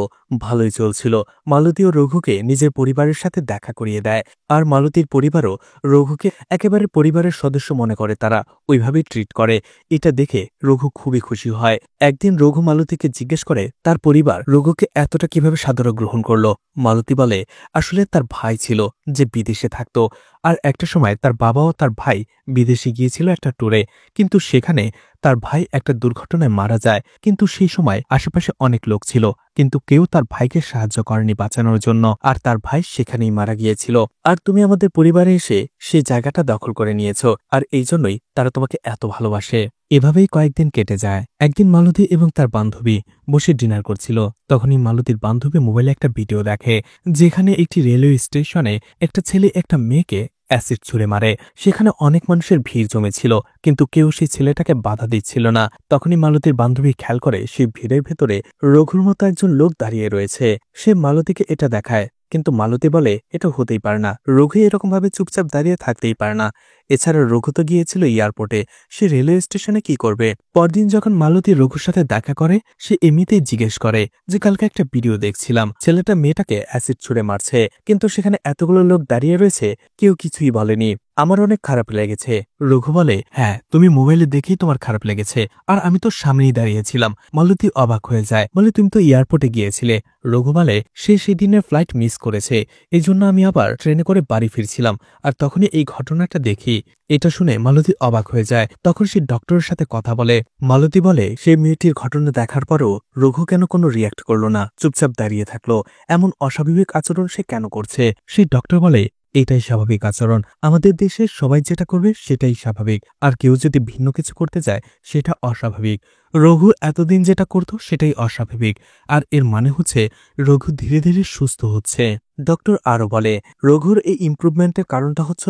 A: ভালোই চলছিল। মালতী ও রঘুকে নিজের পরিবারের সাথে দেখা করিয়ে দেয়, আর মালতীর পরিবারও রঘুকে একেবারে পরিবারের সদস্য মনে করে, তারা ওইভাবেই ট্রিট করে। এটা দেখে রঘু খুবই খুশি হয়। একদিন রঘু মালতীকে জিজ্ঞেস করে তার পরিবার রঘুকে এতটা কিভাবে সাদরে গ্রহণ করলো। মালতী বলে, আসলে তার ভাই ছিল যে বিদেশে থাকতো, আর একটা সময় তার বাবা ও তার ভাই বিদেশে গিয়েছিল একটা ট্যুরে, কিন্তু সেখানে তার ভাই একটা দুর্ঘটনায় মারা যায়। কিন্তু সেই সময় আশেপাশে অনেক লোক ছিল, কিন্তু কেউ তার ভাইকে সাহায্য করেনি বাঁচানোর জন্য, আর তার ভাই সেখানেই মারা গিয়েছিল। আর তুমি আমাদের পরিবারে এসে সেই জায়গাটা দখল করে নিয়েছ, আর এই জন্যই তারা তোমাকে এত ভালোবাসে। এভাবেই কয়েকদিন কেটে যায়। একদিন মালতী এবং তার বান্ধবী বসে ডিনার করছিল। তখনই মালতীর বান্ধবী মোবাইলে একটা ভিডিও দেখে, যেখানে একটি রেলওয়ে স্টেশনে একটা ছেলে একটা মেয়েকে অ্যাসিড ছুঁড়ে মারে। সেখানে অনেক মানুষের ভিড় জমেছিল, কিন্তু কেউ সেই ছেলেটাকে বাধা দিচ্ছিল না। তখনই মালতীর বান্ধবী খেয়াল করে সেই ভিড়ের ভেতরে রঘুর মতো একজন লোক দাঁড়িয়ে রয়েছে। সে মালতীকে এটা দেখায়, কিন্তু মালতী বলে এটা হতেই পারে না, রঘু এরকম ভাবে চুপচাপ দাঁড়িয়ে থাকতেই পারে না। এছাড়া রঘু তো গিয়েছিল এয়ারপোর্টে, সে রেলওয়ে স্টেশনে কি করবে? পরদিন যখন মালতী রঘুর সাথে দেখা করে, সে এমনিতেই জিজ্ঞেস করে যে কালকে একটা ভিডিও দেখছিলাম, ছেলেটা মেয়েটাকে অ্যাসিড ছুড়ে মারছে, কিন্তু সেখানে এতগুলো লোক দাঁড়িয়ে রয়েছে, কেউ কিছুই বলেনি। আমার অনেক খারাপ লেগেছে। রঘু বলে, হ্যাঁ, তুমি মোবাইলে দেখেই তোমার খারাপ লেগেছে, আর আমি তো সামনেই দাঁড়িয়েছিলাম। মালতী অবাক হয়ে যায়, বলে তুমি তো এয়ারপোর্টে গিয়েছিলে। রঘু বলে, সে সেদিনের ফ্লাইট মিস করেছে, এই জন্য আমি আবার ট্রেনে করে বাড়ি ফিরছিলাম, আর তখনই এই ঘটনাটা দেখি। এটা শুনে মালতী অবাক হয়ে যায়। তখন সে ডক্টরের সাথে কথা বলে। মালতী বলে, সেই মেয়েটির ঘটনা দেখার পরও রঘু কেন কোনো রিয়াক্ট করলো না, চুপচাপ দাঁড়িয়ে থাকলো, এমন অস্বাভাবিক আচরণ সে কেন করছে? সেই ডক্টর বলে, এটাই স্বাভাবিক আচরণ, আমাদের দেশে সবাই যেটা করবে সেটাই স্বাভাবিক, আর কেউ যদি ভিন্ন কিছু করতে যায় সেটা অস্বাভাবিক। রঘু এতদিন যেটা করত সেটাই অস্বাভাবিক, আর এর মানে হচ্ছে রঘু ধীরে ধীরে সুস্থ হচ্ছে। ডক্টর আরও বলে, রঘুর এই ইমপ্রুভমেন্টের কারণটা হচ্ছে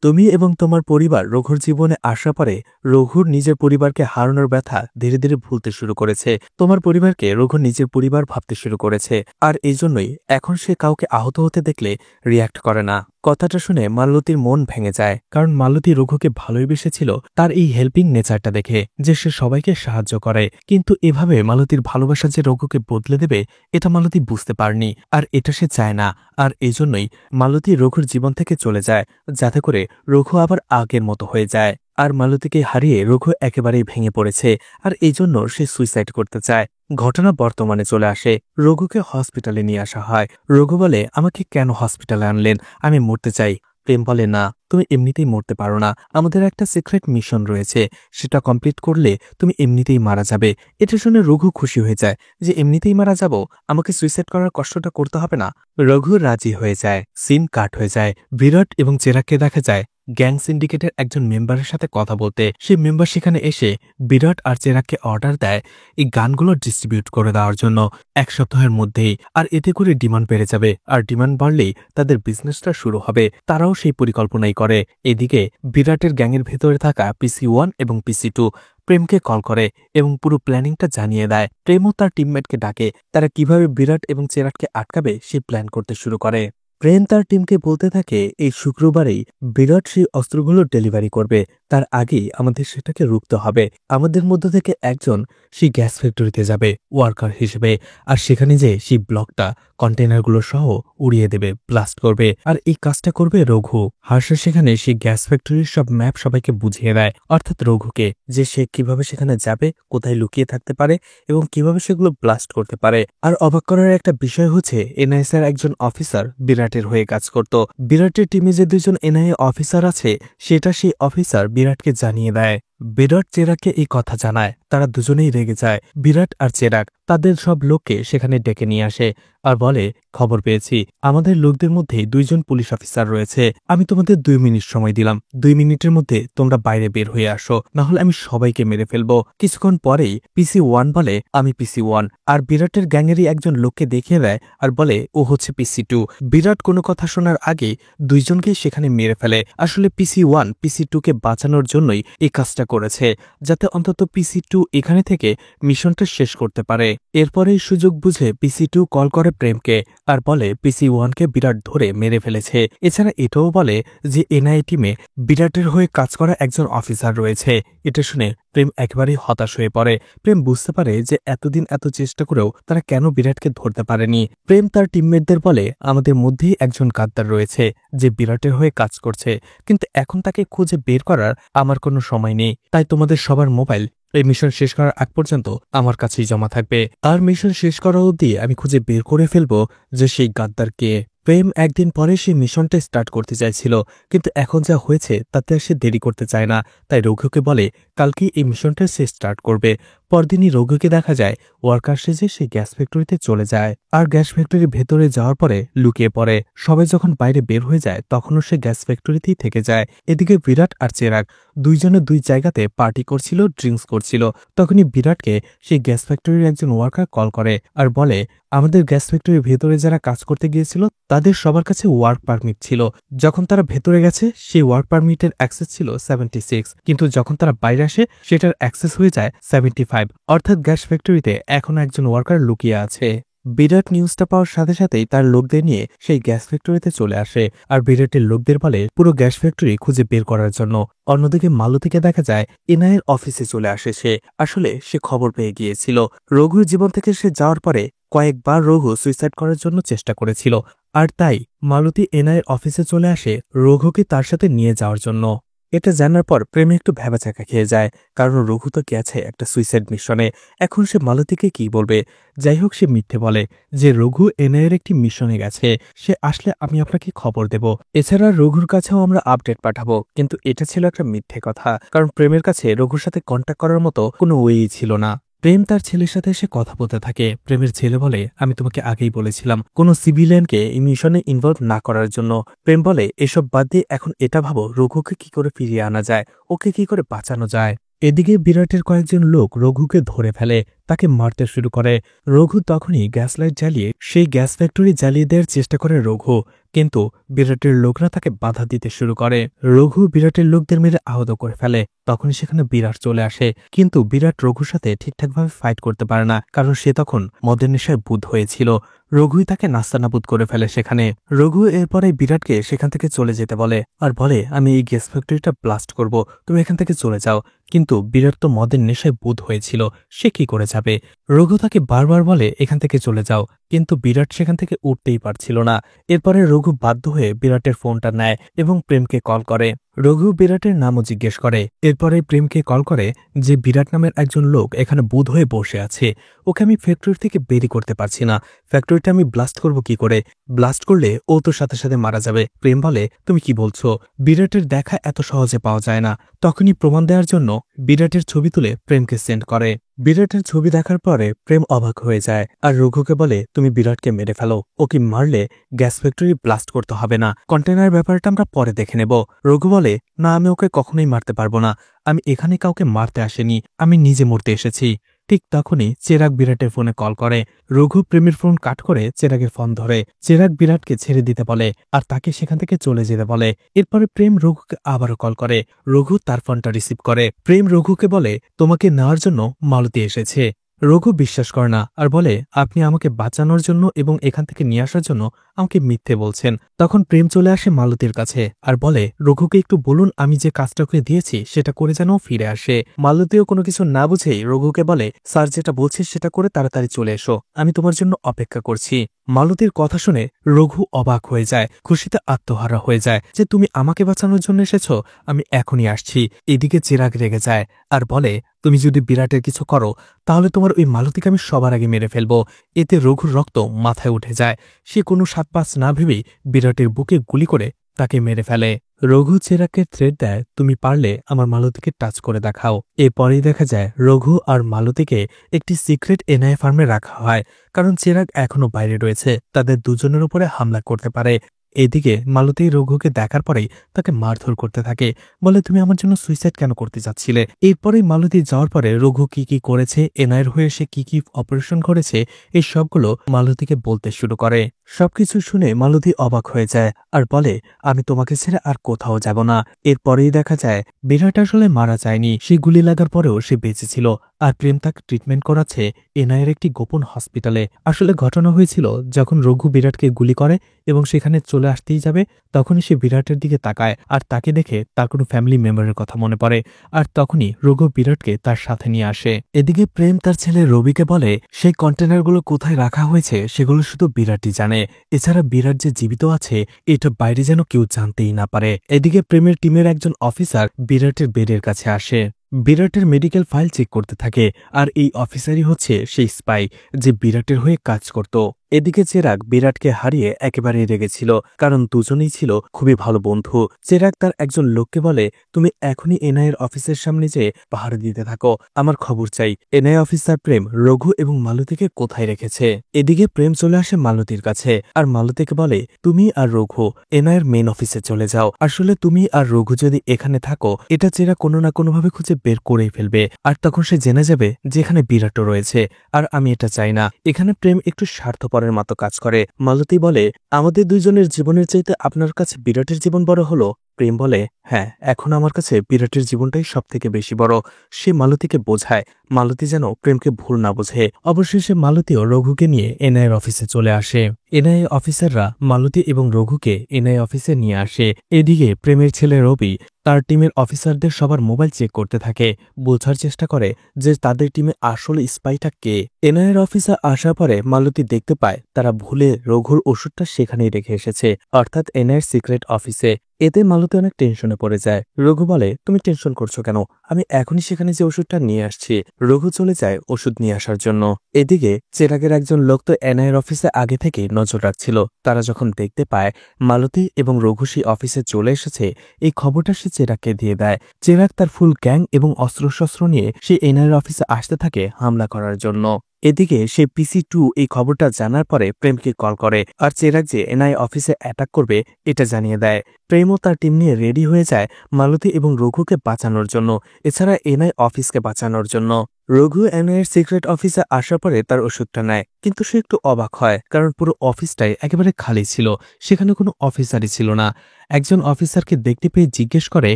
A: তুমি এবং তোমার পরিবার রঘুর জীবনে আসার পরে রঘুর নিজের পরিবারকে হারানোর ব্যথা ধীরে ধীরে ভুলতে শুরু করেছে। তোমার পরিবারকে রঘুর নিজের পরিবার ভাবতে শুরু করেছে, আর এই জন্যই এখন সে কাউকে আহত হতে দেখলে রিয়্যাক্ট করে না। কথাটা শুনে মালতীর মন ভেঙে যায়, কারণ মালতী রঘুকে ভালোই বেসেছিল তার এই হেল্পিং নেচারটা দেখে, যে সে সবাইকে সাহায্য করে। কিন্তু এভাবে মালতীর ভালোবাসা যে রঘুকে বদলে দেবে, এটা মালতী বুঝতে পারেনি, আর এটা সে চায় না। আর এই জন্যই মালতী রঘুর জীবন থেকে চলে যায়, যাতে করে রঘু আবার আগের মতো হয়ে যায়। আর মালতীকে হারিয়ে রঘু একেবারেই ভেঙে পড়েছে, আর এই জন্য সে সুইসাইড করতে চায়। ঘটনা বর্তমানে চলে আসে, রঘুকে হসপিটালে নিয়ে আসা হয়। রঘু বলে, আমাকে কেন হসপিটালে আনলেন? আমি মরতে চাই। প্রেম বলে, না, তুমি এমনিতেই মরতে পারো না, আমাদের একটা সিক্রেট মিশন রয়েছে, সেটা কমপ্লিট করলে তুমি এমনিতেই মারা যাবে। এটা শুনে রঘু খুশি হয়ে যায় যে এমনিতেই মারা যাব, আমাকে সুইসাইড করার কষ্টটা করতে হবে না। রঘু রাজি হয়ে যায়। সিন কাট হয়ে যায়। বিরাট এবং চেরাককে দেখা যায় গ্যাং সিন্ডিকেটের একজন মেম্বারের সাথে কথা বলতে। সেই মেম্বার সেখানে এসে বিরাট আর চেরাককে অর্ডার দেয় এই গানগুলো ডিস্ট্রিবিউট করে দেওয়ার জন্য 1 সপ্তাহের মধ্যেই, আর এতে করে ডিমান্ড বেড়ে যাবে, আর ডিমান্ড বাড়লেই তাদের বিজনেসটা শুরু হবে। তারাও সেই পরিকল্পনাই করে। এদিকে বিরাটের গ্যাংয়ের ভেতরে থাকা PC-1 এবং PC-2 প্রেমকে কল করে এবং পুরো প্ল্যানিংটা জানিয়ে দেয়। প্রেমও তার টিমমেটকে ডাকে, তারা কিভাবে বিরাট এবং চেরাককে আটকাবে সেই প্ল্যান করতে শুরু করে। প্রেম তার টিমকে বলতে থাকে, এই শুক্রবারেই বিরাট সেই অস্ত্রগুলো ডেলিভারি করবে, তার আগেই আমাদের সেটাকে রুখতে হবে। আমাদের মধ্য থেকে একজন সেই গ্যাস ফ্যাক্টরিতে যাবে ওয়ার্কার হিসেবে, আর সেখানে যে সেই ব্লকটা কন্টেনারগুলো সহ উড়িয়ে দেবে, ব্লাস্ট করবে, আর এই কাজটা করবে রঘু। হর্ষ সেখানে সেই গ্যাস ফ্যাক্টরির সব ম্যাপ সবাইকে বুঝিয়ে দেয়, অর্থাৎ রঘুকে, যে সে কিভাবে সেখানে যাবে, কোথায় লুকিয়ে থাকতে পারে এবং কিভাবে সেগুলো ব্লাস্ট করতে পারে। আর অবাক করার একটা বিষয় হচ্ছে, NIS-এর একজন অফিসার বিরাটের হয়ে কাজ করত। বিরাটের টিমে যে 2জন NIA অফিসার আছে, সেটা সেই অফিসার বিরাটকে জানিয়ে দেয়। বিরাট চেরাককে এই কথা জানায়, তারা দুজনেই রেগে যায়। বিরাট আর চেরাক তাদের সব লোককে সেখানে ডেকে নিয়ে আসে আর বলে, খবর পেয়েছি আমাদের লোকদের মধ্যেই 2জন পুলিশ অফিসার রয়েছে, আমি তোমাদের 2 মিনিট সময় দিলাম, 2 মিনিটের মধ্যে তোমরা বাইরে বের হয়ে আসো, না হলে আমি সবাইকে মেরে ফেলবো। কিছুক্ষণ পরেই PC-1 বলে, আমি PC-1, আর বিরাটের গ্যাংয়েরই একজন লোককে দেখিয়ে দেয় আর বলে ও হচ্ছে PC-2। বিরাট কোনো কথা শোনার আগে 2জনকেই সেখানে মেরে ফেলে। আসলে PC-1 PC-2কে বাঁচানোর জন্যই এই কাজটা করেছে, যাতে অন্তত PC-2 এখানে থেকে মিশনটা শেষ করতে পারে। এরপরেই সুযোগ বুঝে PC-2 কল করে প্রেমকে আর বলে PC-1কে বিরাট ধরে মেরে ফেলেছে। এছাড়া এটাও বলে যে NIA টিমে বিরাটের হয়ে কাজ করা একজন অফিসার রয়েছে। এটা শুনে প্রেম একেবারেই হতাশ হয়ে পড়ে। প্রেম বুঝতে পারে যে এতদিন এত চেষ্টা করেও তারা কেন বিরাটকে ধরতে পারেনি। প্রেম তার টিমমেটদের বলে, আমাদের মধ্যেই একজন গাদ্দার রয়েছে যে বিরাটের হয়ে কাজ করছে, কিন্তু এখন তাকে খুঁজে বের করার আমার কোনো সময় নেই, তাই তোমাদের সবার মোবাইল এই মিশন শেষ করার আগ পর্যন্ত আমার কাছেই জমা থাকবে, আর মিশন শেষ করা অবধি আমি খুঁজে বের করে ফেলবো যে সেই গাদ্দার কে। প্রেম একদিন পরে সেই মিশনটা স্টার্ট করতে চাইছিল, কিন্তু এখন যা হয়েছে তাতে সে দেরি করতে চায় না, তাই রঘুকে বলে কালকেই এই মিশনটা সে স্টার্ট করবে। পরদিনই রঘুকে দেখা যায় ওয়ার্কার সেজে সে গ্যাস ফ্যাক্টরিতে চলে যায়, আর গ্যাস ফ্যাক্টরির ভেতরে যাওয়ার পরে লুকিয়ে পড়ে। সবাই যখন বাইরে বের হয়ে যায় তখনও সে গ্যাস ফ্যাক্টরিতেই থেকে যায়। এদিকে বিরাট আর চেরাগ 2জনে 2 জায়গাতে পার্টি করছিল, ড্রিঙ্কস করছিল। তখনই বিরাটকে সেই গ্যাস ফ্যাক্টরির একজন ওয়ার্কার কল করে আর বলে, আমাদের গ্যাস ফ্যাক্টরির ভেতরে যারা কাজ করতে গিয়েছিল তাদের সবার কাছে ওয়ার্ক পারমিট ছিল, যখন তারা ভেতরে গেছে সেই ওয়ার্ক পারমিটের অ্যাক্সেস ছিল 76, কিন্তু যখন তারা বাইরে আসে সেটার অ্যাক্সেস হয়ে যায় 75, অর্থাৎ গ্যাস ফ্যাক্টরিতে এখনো একজন ওয়ার্কার লুকিয়ে আছে। বিরাট নিউজটা পাওয়ার সাথে সাথেই তার লোকদের নিয়ে সেই গ্যাস ফ্যাক্টরিতে চলে আসে আর বিরাটের লোকদের বলে পুরো গ্যাস ফ্যাক্টরি খুঁজে বের করার জন্য। অন্যদিকে মালতীকে দেখা যায় এনআইয়ের অফিসে চলে আসে সে। আসলে সে খবর পেয়ে গিয়েছিল রঘুর জীবন থেকে সে যাওয়ার পরে কয়েকবার রঘু সুইসাইড করার জন্য চেষ্টা করেছিল, আর তাই মালতী এনআইয়ের অফিসে চলে আসে রঘুকে তার সাথে নিয়ে যাওয়ার জন্য। এটা জানার পর প্রেমে একটু ভ্যাবাচাকা খেয়ে যায়, কারণ রঘু তো গেছে একটা সুইসাইড মিশনে। এখন সে মালতীকে কি বলবে? যাই হোক, সে মিথ্যে বলে যে রঘু এনআইয়ের একটি মিশনে গেছে, সে আসলে আমি আপনাকে খবর দেব। এছাড়া রঘুর কাছেও আমরা আপডেট পাঠাবো। কিন্তু এটা ছিল একটা মিথ্যে কথা, কারণ প্রেমের কাছে রঘুর সাথে কন্ট্যাক্ট করার মতো কোনো ওয়েই ছিল না। প্রেম তার ছেলের সাথে এসে কথা বলতে থাকে। প্রেমের ছেলে বলে, আমি তোমাকে আগেই বলেছিলাম কোনো সিভিলিয়ানকে এই মিশনে ইনভলভ না করার জন্য। প্রেম বলে, এসব বাদ দিয়ে এখন এটা ভাবো রঘুকে কি করে ফিরিয়ে আনা যায়, ওকে কি করে বাঁচানো যায়। এদিকে বিরাটের কয়েকজন লোক রঘুকে ধরে ফেলে, তাকে মারতে শুরু করে। রঘু তখনই গ্যাস লাইট জ্বালিয়ে সেই গ্যাস ফ্যাক্টরি জ্বালিয়ে দেওয়ার চেষ্টা করে রঘু, কিন্তু বিরাটের লোকরা তাকে বাধা দিতে শুরু করে। রঘু বিরাটের লোকদের মেরে আহত করে ফেলে। তখন সেখানে বিরাট চলে আসে, কিন্তু বিরাট রঘুর সাথে ঠিকঠাকভাবে ফাইট করতে পারে না, কারণ সে তখন মদের নেশায় বুধ হয়েছিল। রঘুই তাকে নাস্তানাবুদ করে ফেলে সেখানে। রঘু এরপরে বিরাটকে সেখান থেকে চলে যেতে বলে আর বলে, আমি এই গ্যাস ফ্যাক্টরিটা ব্লাস্ট করব, তুমি এখান থেকে চলে যাও। কিন্তু বিরাট তো মদের নেশায় বুধ হয়েছিল, সে কি করে যাবে? রঘু তাকে বারবার বলে এখান থেকে চলে যাও, কিন্তু বিরাট সেখান থেকে উঠতেই পারছিল না। এরপরে রঘু বাধ্য হয়ে বিরাটের ফোনটা নেয় এবং প্রেমকে কল করে। রঘু বিরাটের নামও জিজ্ঞেস করে। এরপরে প্রেমকে কল করে যে বিরাট নামের একজন লোক এখানে বুধ হয়ে বসে আছে, ওকে আমি ফ্যাক্টরি থেকে বেরি করতে পারছি না। ফ্যাক্টরিটা আমি ব্লাস্ট করব কি করে? ব্লাস্ট করলে ও তো সাথে সাথে মারা যাবে। প্রেম বলে, তুমি কি বলছো? বিরাটের দেখা এত সহজে পাওয়া যায় না। তখনই প্রমাণ দেওয়ার জন্য বিরাটের ছবি তুলে প্রেমকে সেন্ড করে। বিরাটের ছবি দেখার পরে প্রেম অবাক হয়ে যায় আর রঘুকে বলে, তুমি বিরাটকে মেরে ফেলো, ওকে মারলে গ্যাস ফ্যাক্টরি ব্লাস্ট করতে হবে না, কন্টেনার ব্যাপারটা আমরা পরে দেখে নেব। রঘু বলে, না, আমি ওকে কখনোই মারতে পারবো না, আমি এখানে কাউকে মারতে আসেনি, আমি নিজে মরতে এসেছি। ঠিক তখনই চেরাগ বিরাটের ফোনে কল করে। রঘু প্রেমের ফোন কাট করে চেরাগের ফোন ধরে। চেরাগ বিরাটকে ছেড়ে দিতে বলে আর তাকে সেখান থেকে চলে যেতে বলে। এরপরে প্রেম রঘুকে আবারও কল করে। রঘু তার ফোনটা রিসিভ করে। প্রেম রঘুকে বলে, তোমাকে নেওয়ার জন্য মালতী এসেছে। রঘু বিশ্বাস করে না আর বলে, আপনি আমাকে বাঁচানোর জন্য এবং এখান থেকে নিয়ে আসার জন্য আমাকে মিথ্যে বলছেন। তখন প্রেম চলে আসে মালতীর কাছে আর বলে, রঘুকে একটু বলুন আমি যে কাজটা করে দিয়েছি সেটা করে যেন ফিরে আসে। মালতীও কোনো কিছু না বুঝেই রঘুকে বলে, স্যার যেটা বলছিস সেটা করে তাড়াতাড়ি চলে এসো, আমি তোমার জন্য অপেক্ষা করছি। মালতীর কথা শুনে রঘু অবাক হয়ে যায়, খুশিতে আত্মহারা হয়ে যায় যে তুমি আমাকে বাঁচানোর জন্য এসেছো, আমি এখনই আসছি। এদিকে চিরাগ রেগে যায় আর বলে, তুমি যদি বিরাটের কিছু করো তাহলে তোমার ওই মালতীকে আমি সবার আগে মেরে ফেলবো। এতে রঘুর রক্ত মাথায় উঠে যায়। সে কোনো সাত পাঁচ না ভেবেই বিরাটের বুকে গুলি করে তাকে মেরে ফেলে। রঘু চেরাগকে থ্রেট দেয়, তুমি পারলে আমার মালতীকে টাচ করে দেখাও। এরপরেই দেখা যায় রঘু আর মালতীকে একটি সিক্রেট এনআইএ ফার্মে রাখা হয়, কারণ চেরাগ এখনো বাইরে রয়েছে, তাদের দুজনের উপরে হামলা করতে পারে। এদিকে মালতী রঘুকে দেখার পরেই তাকে মারধর করতে থাকে, বলে তুমি আমার জন্য সুইসাইড কেন করতে যাচ্ছিলে? এরপরেই মালতী যাওয়ার পরে রঘু কি কি করেছে, এনআইয়ের হয়ে সে কি কি অপারেশন করেছে, এই সবগুলো মালতীকে বলতে শুরু করে। সবকিছু শুনে মালতী অবাক হয়ে যায় আর বলে, আমি তোমাকে ছেড়ে আর কোথাও যাব না। এরপরেই দেখা যায় বিরাট আসলে মারা যায়নি, সে গুলি লাগার পরেও সে বেঁচে ছিল আর প্রেম তাকে ট্রিটমেন্ট করাচ্ছে এনআইয়ের একটি গোপন হসপিটালে। আসলে ঘটনা হয়েছিল যখন রঘু বিরাটকে গুলি করে এবং সেখানে চলে আসতেই যাবে, তখনই সে বিরাটের দিকে তাকায় আর তাকে দেখে তার কোনো ফ্যামিলি মেম্বারের কথা মনে পড়ে, আর তখনই রঘু বিরাটকে তার সাথে নিয়ে আসে। এদিকে প্রেম তার ছেলে রবিকে বলে, সেই কন্টেনারগুলো কোথায় রাখা হয়েছে সেগুলো শুধু বিরাটই জানে, এছাড়া বিরাট যে জীবিত আছে এটা বাইরে যেন কেউ জানতেই না পারে। এদিকে প্রেমের টিমের একজন অফিসার বিরাটের বেডের কাছে আসে। বিরাটের মেডিকেল ফাইল চেক করতে থাকে, আর এই অফিসারই হচ্ছে সেই স্পাই যে বিরাটের হয়ে কাজ করত। এদিকে চেরাগ বিরাটকে হারিয়ে একেবারেই রেগেছিল, কারণ দুজনেই ছিল খুবই ভালো বন্ধু। চেরাগ তার একজন লোককে বলে, তুমি এখনই এনআইয়ের অফিসের সামনে যেয়ে পাহারা দিতে থাকো, আমার খবর চাই এনআই অফিসার প্রেম রঘু এবং মালতীকে কোথায় রেখেছে। এদিকে প্রেম চলে আসে মালতীর কাছে আর মালতীকে বলে, তুমি আর রঘু এনআইয়ের মেন অফিসে চলে যাও। আসলে তুমি আর রঘু যদি এখানে থাকো এটা চেরাগ কোনো না কোনোভাবে খুঁজে বের করেই ফেলবে, আর তখন সে জেনে যাবে যে এখানে বিরাটও রয়েছে, আর আমি এটা চাই না। এখানে প্রেম একটু স্বার্থপরের মতো কাজ করে। মালতী বলে, আমাদের দুইজনের জীবনের চাইতে আপনার কাছে বিরাটের জীবন বড় হলো? প্রেম বলে, হ্যাঁ, এখন আমার কাছে বিরাটের জীবনটাই সবথেকে বেশি বড়। সে মালতীকে বোঝায়, মালতী যেন প্রেমকে ভুল না বোঝে। অবশেষে মালতীও রঘুকে নিয়ে এনআইএর অফিসে চলে আসে। এনআইএ অফিসাররা মালতী এবং রঘুকে এনআইএ অফিসে নিয়ে আসে। এদিকে প্রেমের ছেলে রবি তার টিমের অফিসারদের সবার মোবাইল চেক করতে থাকে, বোঝার চেষ্টা করে যে তাদের টিমে আসলে স্পাইটা কে। এনআইএর অফিসে আসার পরে মালতী দেখতে পায় তারা ভুলে রঘুর ওষুধটা সেখানেই রেখে এসেছে, অর্থাৎ এনআইএর সিক্রেট অফিসে। এতে মালতী অনেক টেনশনে পড়ে যায়। রঘু বলে, তুমি টেনশন করছো কেন? আমি এখনই সেখানে যে ওষুধটা নিয়ে আসছি। রঘু চলে যায় ওষুধ নিয়ে আসার জন্য। এদিকে চেরাগের একজন লোক তো এনআইএর অফিসে আগে থেকে নজর রাখছিল। তারা যখন দেখতে পায় মালতী এবং রঘু সেই অফিসে চলে এসেছে, এই খবরটা সে চেরাগকে দিয়ে দেয়। চেরাগ তার ফুল গ্যাং এবং অস্ত্রশস্ত্র নিয়ে সে এনআইএর অফিসে আসতে থাকে হামলা করার জন্য। এদিকে সে PC2 এই খবরটা জানার পরে প্রেমকে কল করে, আর চেরাগ যে এনআই অফিসে অ্যাটাক করবে এটা জানিয়ে দেয়। প্রেমও তার টিম নিয়ে রেডি হয়ে যায় মালতী এবং রঘুকে বাঁচানোর জন্য, এছাড়া এনআই অফিসকে বাঁচানোর জন্য। রঘু এনআইয়ের সিক্রেট অফিসে আসার পরে তার ওষুধটা নেয়, কিন্তু সে একটু অবাক হয়, কারণ পুরো অফিসটাই একেবারে খালি ছিল, সেখানে কোনো অফিসারই ছিল না। একজন অফিসারকে দেখতে পেয়ে জিজ্ঞেস করে,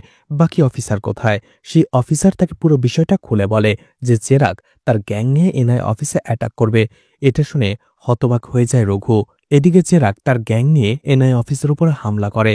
A: বাকি অফিসার কোথায়? সেই অফিসার তাকে পুরো বিষয়টা খুলে বলে যে চেরাগ তার গ্যাং নিয়ে এনআই অফিসে অ্যাটাক করবে। এটা শুনে হতবাক হয়ে যায় রঘু। এদিকে চেরাগ তার গ্যাং নিয়ে এনআই অফিসের উপর হামলা করে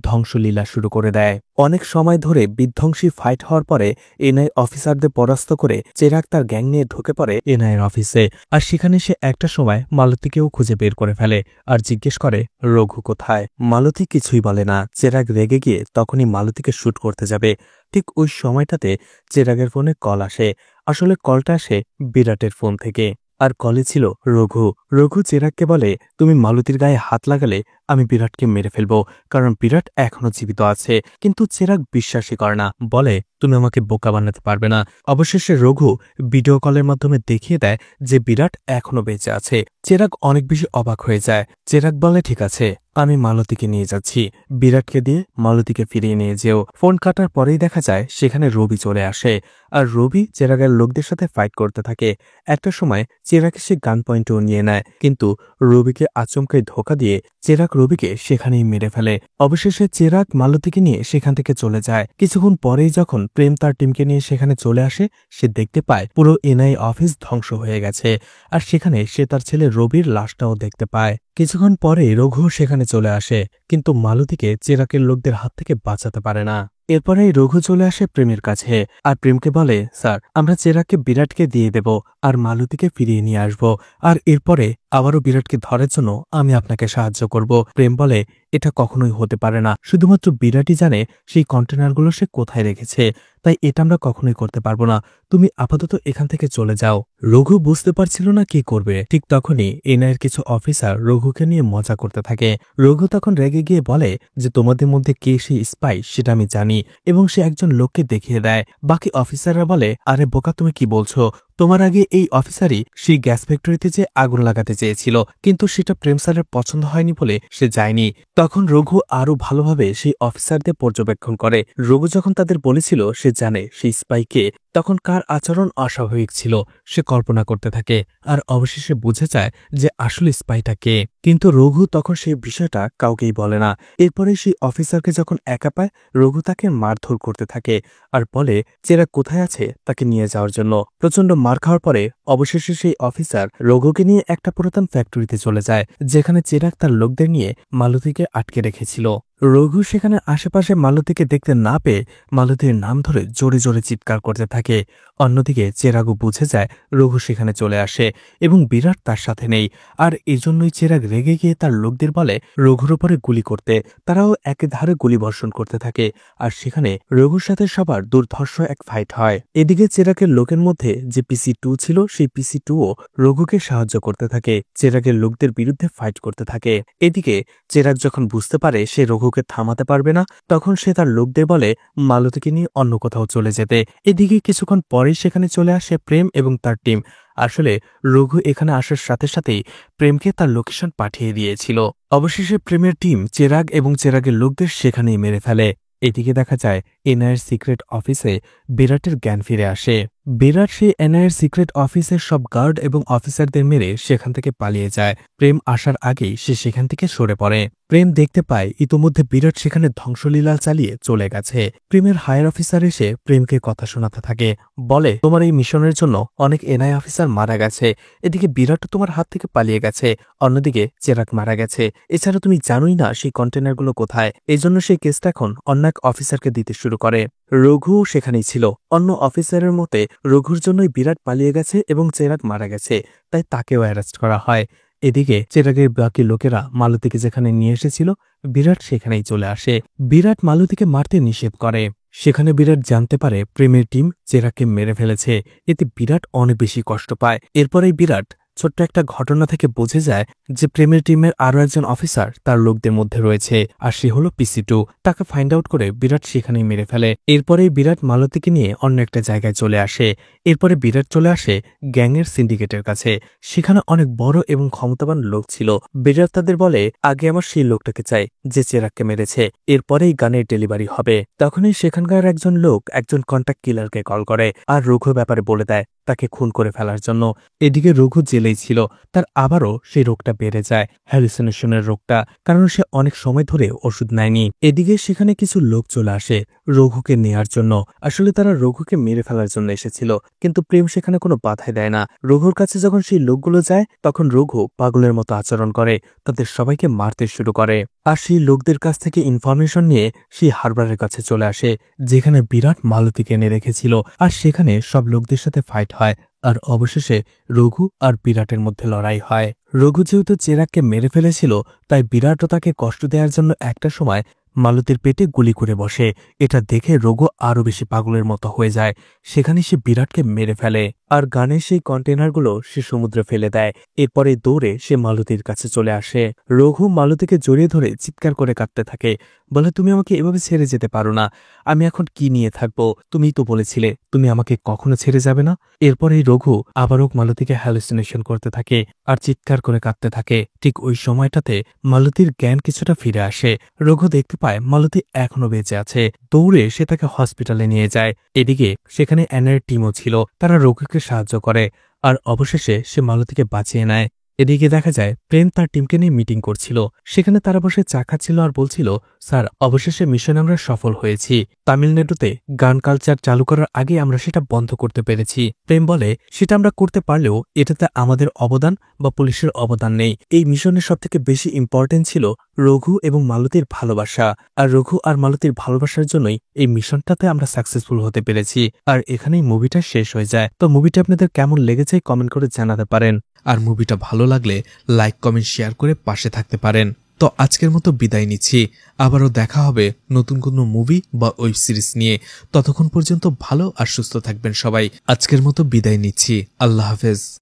A: ধ্বংসলীলা শুরু করে দেয়। অনেক সময় ধরে বিধ্বংসী ফাইট হওয়ার পরে এনআই অফিসারদের পরাস্ত করে চেরাগ তার গ্যাং নিয়ে ঢুকে পড়ে এনআইয়ের অফিসে, আর সেখানে সে একটা সময় মালতীকেও খুঁজে বের করে ফেলে আর জিজ্ঞেস করে রঘু কোথায়। মালতী কিছুই বলে না। চেরাগ রেগে গিয়ে তখনই মালতীকে শুট করতে যাবে। ঠিক ওই সময়টাতে চেরাগের ফোনে কল আসে। আসলে কলটা আসে বিরাটের ফোন থেকে, আর কলে ছিল রঘু। রঘু চেরাগকে বলে, তুমি মালতীর গায়ে হাত লাগালে আমি বিরাটকে মেরে ফেলবো, কারণ বিরাট এখনো জীবিত আছে। কিন্তু চেরাগ বিশ্বাসই করে না, বলে তুমি আমাকে বোকা বানাতে পারবে না। অবশেষে রঘু ভিডিও কলের মাধ্যমে দেখিয়ে দেয় যে বিরাট এখনো বেঁচে আছে। চেরাগ অনেক বেশি অবাক হয়ে যায়। চেরাগ বলে, ঠিক আছে, আমি মালতীকে নিয়ে যাচ্ছি, বিরাটকে দিয়ে মালতীকে ফিরিয়ে নিয়ে যেও। ফোন কাটার পরেই দেখা যায় সেখানে রবি চলে আসে, আর রবি চেরাগের লোকদের সাথে ফাইট করতে থাকে। একটা সময় চেরাগকে সে গান পয়েন্টও নিয়ে নেয়, কিন্তু রবিকে আচমকাই ধোকা দিয়ে চেরাগ রবিকে সেখানেই মেরে ফেলে। অবশেষে চেরাগ মালতীকে নিয়ে সেখান থেকে চলে যায়। কিছুক্ষণ পরেই যখন প্রেম তার টিমকে নিয়ে সেখানে চলে আসে, সে দেখতে পায় পুরো এনআই অফিস ধ্বংস হয়ে গেছে, আর সেখানে সে তার ছেলে রবির লাশটাও দেখতে পায়। কিছুক্ষণ পরে রঘু সেখানে চলে আসে, কিন্তু মালতীকে চেরাগের লোকদের হাত থেকে বাঁচাতে পারে না। এরপরেই রঘু চলে আসে প্রেমের কাছে, আর প্রেমকে বলে, স্যার, আমরা চেরাগকে বিরাটকে দিয়ে দেব আর মালতীকে ফিরিয়ে নিয়ে আসব, আর এরপরে আবারও বিরাটকে ধরার জন্য আমি আপনাকে সাহায্য করব। প্রেম বলে, এটা কখনোই হতে পারে না, শুধুমাত্র বিরাটই জানে সেই কন্টেনারগুলো সে কোথায় রেখেছে, তাই এটা আমরা কখনোই করতে পারবো না। তুমি আপাতত এখান থেকে চলে যাও। রঘু বুঝতে পারছিল না কি করবে। ঠিক তখনই এনআইয়ের কিছু অফিসার রঘুকে নিয়ে মজা করতে থাকে। রঘু তখন রেগে গিয়ে বলে যে তোমাদের মধ্যে কে সেই স্পাই সেটা আমি জানি, এবং সে একজন লোককে দেখিয়ে দেয়। বাকি অফিসাররা বলে, আরে বোকা, তুমি কি বলছো? তোমার আগে এই অফিসারই সেই গ্যাস ফ্যাক্টরিতে যে আগুন লাগাতে চেয়েছিল, কিন্তু সেটা প্রেম স্যারের পছন্দ হয়নি বলে সে যায়নি। তখন রঘু আরো ভালোভাবে সেই অফিসারদের পর্যবেক্ষণ করে। রঘু যখন তাদের বলেছিল সে জানে সেই স্পাইকে, তখন কার আচরণ অস্বাভাবিক ছিল সে কল্পনা করতে থাকে, আর অবশেষে বুঝে যায় যে আসলে স্পাইটা কে। কিন্তু রঘু তখন সেই বিষয়টা কাউকেই বলে না। এরপরে সেই অফিসারকে যখন একা পায়, রঘু তাকে মারধর করতে থাকে আর বলে চেরাগ কোথায় আছে তাকে নিয়ে যাওয়ার জন্য। প্রচন্ড মার খাওয়ার পরে অবশেষে সেই অফিসার রঘুকে নিয়ে একটা পুরাতন ফ্যাক্টরিতে চলে যায়, যেখানে চেরাগ তার লোকদের নিয়ে মালতীকে আটকে রেখেছিল। রঘু সেখানে আশেপাশে মালতীকে দেখতে না পেয়ে মালতীর নাম ধরে জোরে জোরে চিৎকার করতে থাকে। অন্যদিকে চেরাগও বুঝে যায় রঘু সেখানে চলে আসে এবং বিরাট তার সাথে নেই, আর এজন্যই চেরাগ রেগে গিয়ে তার লোকদের বলে রঘুর উপরে গুলি করতে। তারাও একেধারে গুলি বর্ষণ করতে থাকে, আর সেখানে রঘুর সাথে সবার দুর্ধর্ষ এক ফাইট হয়। এদিকে চেরাগের লোকের মধ্যে যে PC2 ছিল, সেই PC2ও রঘুকে সাহায্য করতে থাকে, চেরাগের লোকদের বিরুদ্ধে ফাইট করতে থাকে। এদিকে চেরাগ যখন বুঝতে পারে সে রঘুকে থামাতে পারবে না, তখন সে তার লোকদের বলে মালতীকে নিয়ে অন্য কোথাও চলে যেতে। এদিকে কিছুক্ষণ পরেই সেখানে চলে আসে প্রেম এবং তার টিম। আসলে রঘু এখানে আসার সাথে সাথেই প্রেমকে তার লোকেশন পাঠিয়ে দিয়েছিল। অবশেষে প্রেমের টিম চেরাগ এবং চেরাগের লোকদের সেখানেই মেরে ফেলে। এদিকে দেখা যায় এনআইএর সিক্রেট অফিসে বিরাটের জ্ঞান ফিরে আসে। বিরাট সেই এনআইএর সিক্রেট অফিসের সব গার্ড এবং অফিসারদের মেরে সেখান থেকে পালিয়ে যায়। প্রেম আসার আগেই সে সেখান থেকে সরে পড়ে। প্রেম দেখতে পায় ইতোমধ্যে বিরাট সেখানে ধ্বংসলীলা চালিয়ে চলে গেছে। প্রেমের হায়ার অফিসার এসে প্রেমকে কথা শোনাতে থাকে, বলে তোমার এই মিশনের জন্য অনেক এনআই অফিসার মারা গেছে, এদিকে বিরাটও তোমার হাত থেকে পালিয়ে গেছে, অন্যদিকে চেরাগ মারা গেছে, এছাড়া তুমি জানোই না সেই কন্টেনারগুলো কোথায়। এই জন্য সেই কেসটা এখন অন্য এক অফিসারকে দিতে শুরু করে। রঘু সেখানেই ছিল। অন্য অফিসারের মতে রঘুর জন্যই বিরাট পালিয়ে গেছে এবং চেরাগ মারা গেছে, তাই তাকেও অ্যারেস্ট করা হয়। এদিকে চেরাগের বাকি লোকেরা মালতীকে যেখানে নিয়ে এসেছিল বিরাট সেখানেই চলে আসে। বিরাট মালতীকে মারতে নিষেধ করে। সেখানে বিরাট জানতে পারে প্রেমের টিম চেরাগকে মেরে ফেলেছে। এতে বিরাট অনেক বেশি কষ্ট পায়। এরপরেই বিরাট ছোট্ট একটা ঘটনা থেকে বোঝে যায় যে প্রেমের টিমের আরও একজন অফিসার তার লোকদের মধ্যে রয়েছে, আর সে হলো পিসি2। তাকে ফাইন্ড আউট করে বিরাট সেখানেই মেরে ফেলে। এরপরেই বিরাট মালতীকে নিয়ে অন্য একটা জায়গায় চলে আসে। এরপরে বিরাট চলে আসে গ্যাংয়ের সিন্ডিকেটের কাছে। সেখানে অনেক বড় এবং ক্ষমতাবান লোক ছিল। বিরাট তাদের বলে আগে আমার সেই লোকটাকে চাই যে চেরাগকে মেরেছে, এরপরেই গানের ডেলিভারি হবে। তখনই সেখানকার একজন লোক একজন কন্ট্যাক্ট কিলারকে কল করে আর রঘুর ব্যাপারে বলে দেয় তাকে খুন করে ফেলার জন্য। এদিকে রঘু জেলেই ছিল, তার আবারও সেই রোগটা বেড়ে যায়, হ্যালুসিনেশনের রোগটা, কারণ সে অনেক সময় ধরে ওষুধ নেয়নি। এদিকে সেখানে কিছু লোক চলে আসে রঘুকে নেয়ার জন্য। আসলে তারা রঘুকে মেরে ফেলার জন্য এসেছিল, কিন্তু প্রেম সেখানে কোনো বাধাই দেয় না। রঘুর কাছে যখন সেই লোকগুলো যায় তখন রঘু পাগলের মতো আচরণ করে, তাদের সবাইকে মারতে শুরু করে। আর সেই লোকদের কাছ থেকে ইনফরমেশন নিয়ে সেই হারবারের কাছে চলে আসে যেখানে বিরাট মালতীকে এনে রেখেছিল। আর সেখানে সব লোকদের সাথে ফাইট হয়, আর অবশেষে রঘু আর বিরাটের মধ্যে লড়াই হয়। রঘু যেহেতু চেরাগকে মেরে ফেলেছিল তাই বিরাটও তাকে কষ্ট দেওয়ার জন্য একটা সময় মালতীর পেটে গুলি করে বসে। এটা দেখে রঘু আরও বেশি পাগলের মতো হয়ে যায়। সেখানে সে বিরাটকে মেরে ফেলে আর গানের সেই কন্টেনারগুলো সে সমুদ্রে ফেলে দেয়। এরপরে দৌড়ে সে মালতীর কাছে চলে আসে। রঘু মালতীকে জড়িয়ে ধরে চিৎকার করে কাঁদতে থাকে, বলে তুমি আমাকে এভাবে ছেড়ে যেতে পারো না, আমি এখন কি নিয়ে থাকবো, তুমিই তো বলেছিলে তুমি আমাকে কখনো ছেড়ে যাবে না। এরপরেই রঘু আবারও মালতীকে হ্যালুসিনেশন করতে থাকে আর চিৎকার করে কাঁদতে থাকে। ঠিক ওই সময়টাতে মালতীর জ্ঞান কিছুটা ফিরে আসে। রঘু দেখতে পায় মালতী এখনো বেঁচে আছে। দৌড়ে সে তাকে হসপিটালে নিয়ে যায়। এদিকে সেখানে অ্যানার টিমও ছিল, তারা রঘুকে সাহায্য করে আর অবশেষে সে মালতীকে বাঁচিয়ে নেয়। এদিকে দেখা যায় প্রেম তার টিমকে নিয়ে মিটিং করছিল। সেখানে তারা বসে চা খাচ্ছিল আর বলছিল, স্যার অবশেষে মিশনে আমরা সফল হয়েছি। তামিলনাড়ুতে গান কালচার চালু করার আগে আমরা সেটা বন্ধ করতে পেরেছি। প্রেম বলে সেটা আমরা করতে পারলেও এটাতে আমাদের অবদান বা পুলিশের অবদান নেই। এই মিশনের সবথেকে বেশি ইম্পর্টেন্ট ছিল রঘু এবং মালতীর ভালোবাসা, আর রঘু আর মালতীর ভালোবাসার জন্যই এই মিশনটাতে আমরা সাকসেসফুল হতে পেরেছি। আর এখানেই মুভিটা শেষ হয়ে যায়। তো মুভিটা আপনাদের কেমন লেগেছে কমেন্ট করে জানাতে পারেন, আর মুভিটা ভালো লাগলে লাইক কমেন্ট শেয়ার করে পাশে থাকতে পারেন। তো আজকের মতো বিদায় নিচ্ছি, আবারও দেখা হবে নতুন কোনো মুভি বা ওয়েব সিরিজ নিয়ে। ততক্ষণ পর্যন্ত ভালো আর সুস্থ থাকবেন সবাই। আজকের মতো বিদায় নিচ্ছি, আল্লাহ হাফেজ।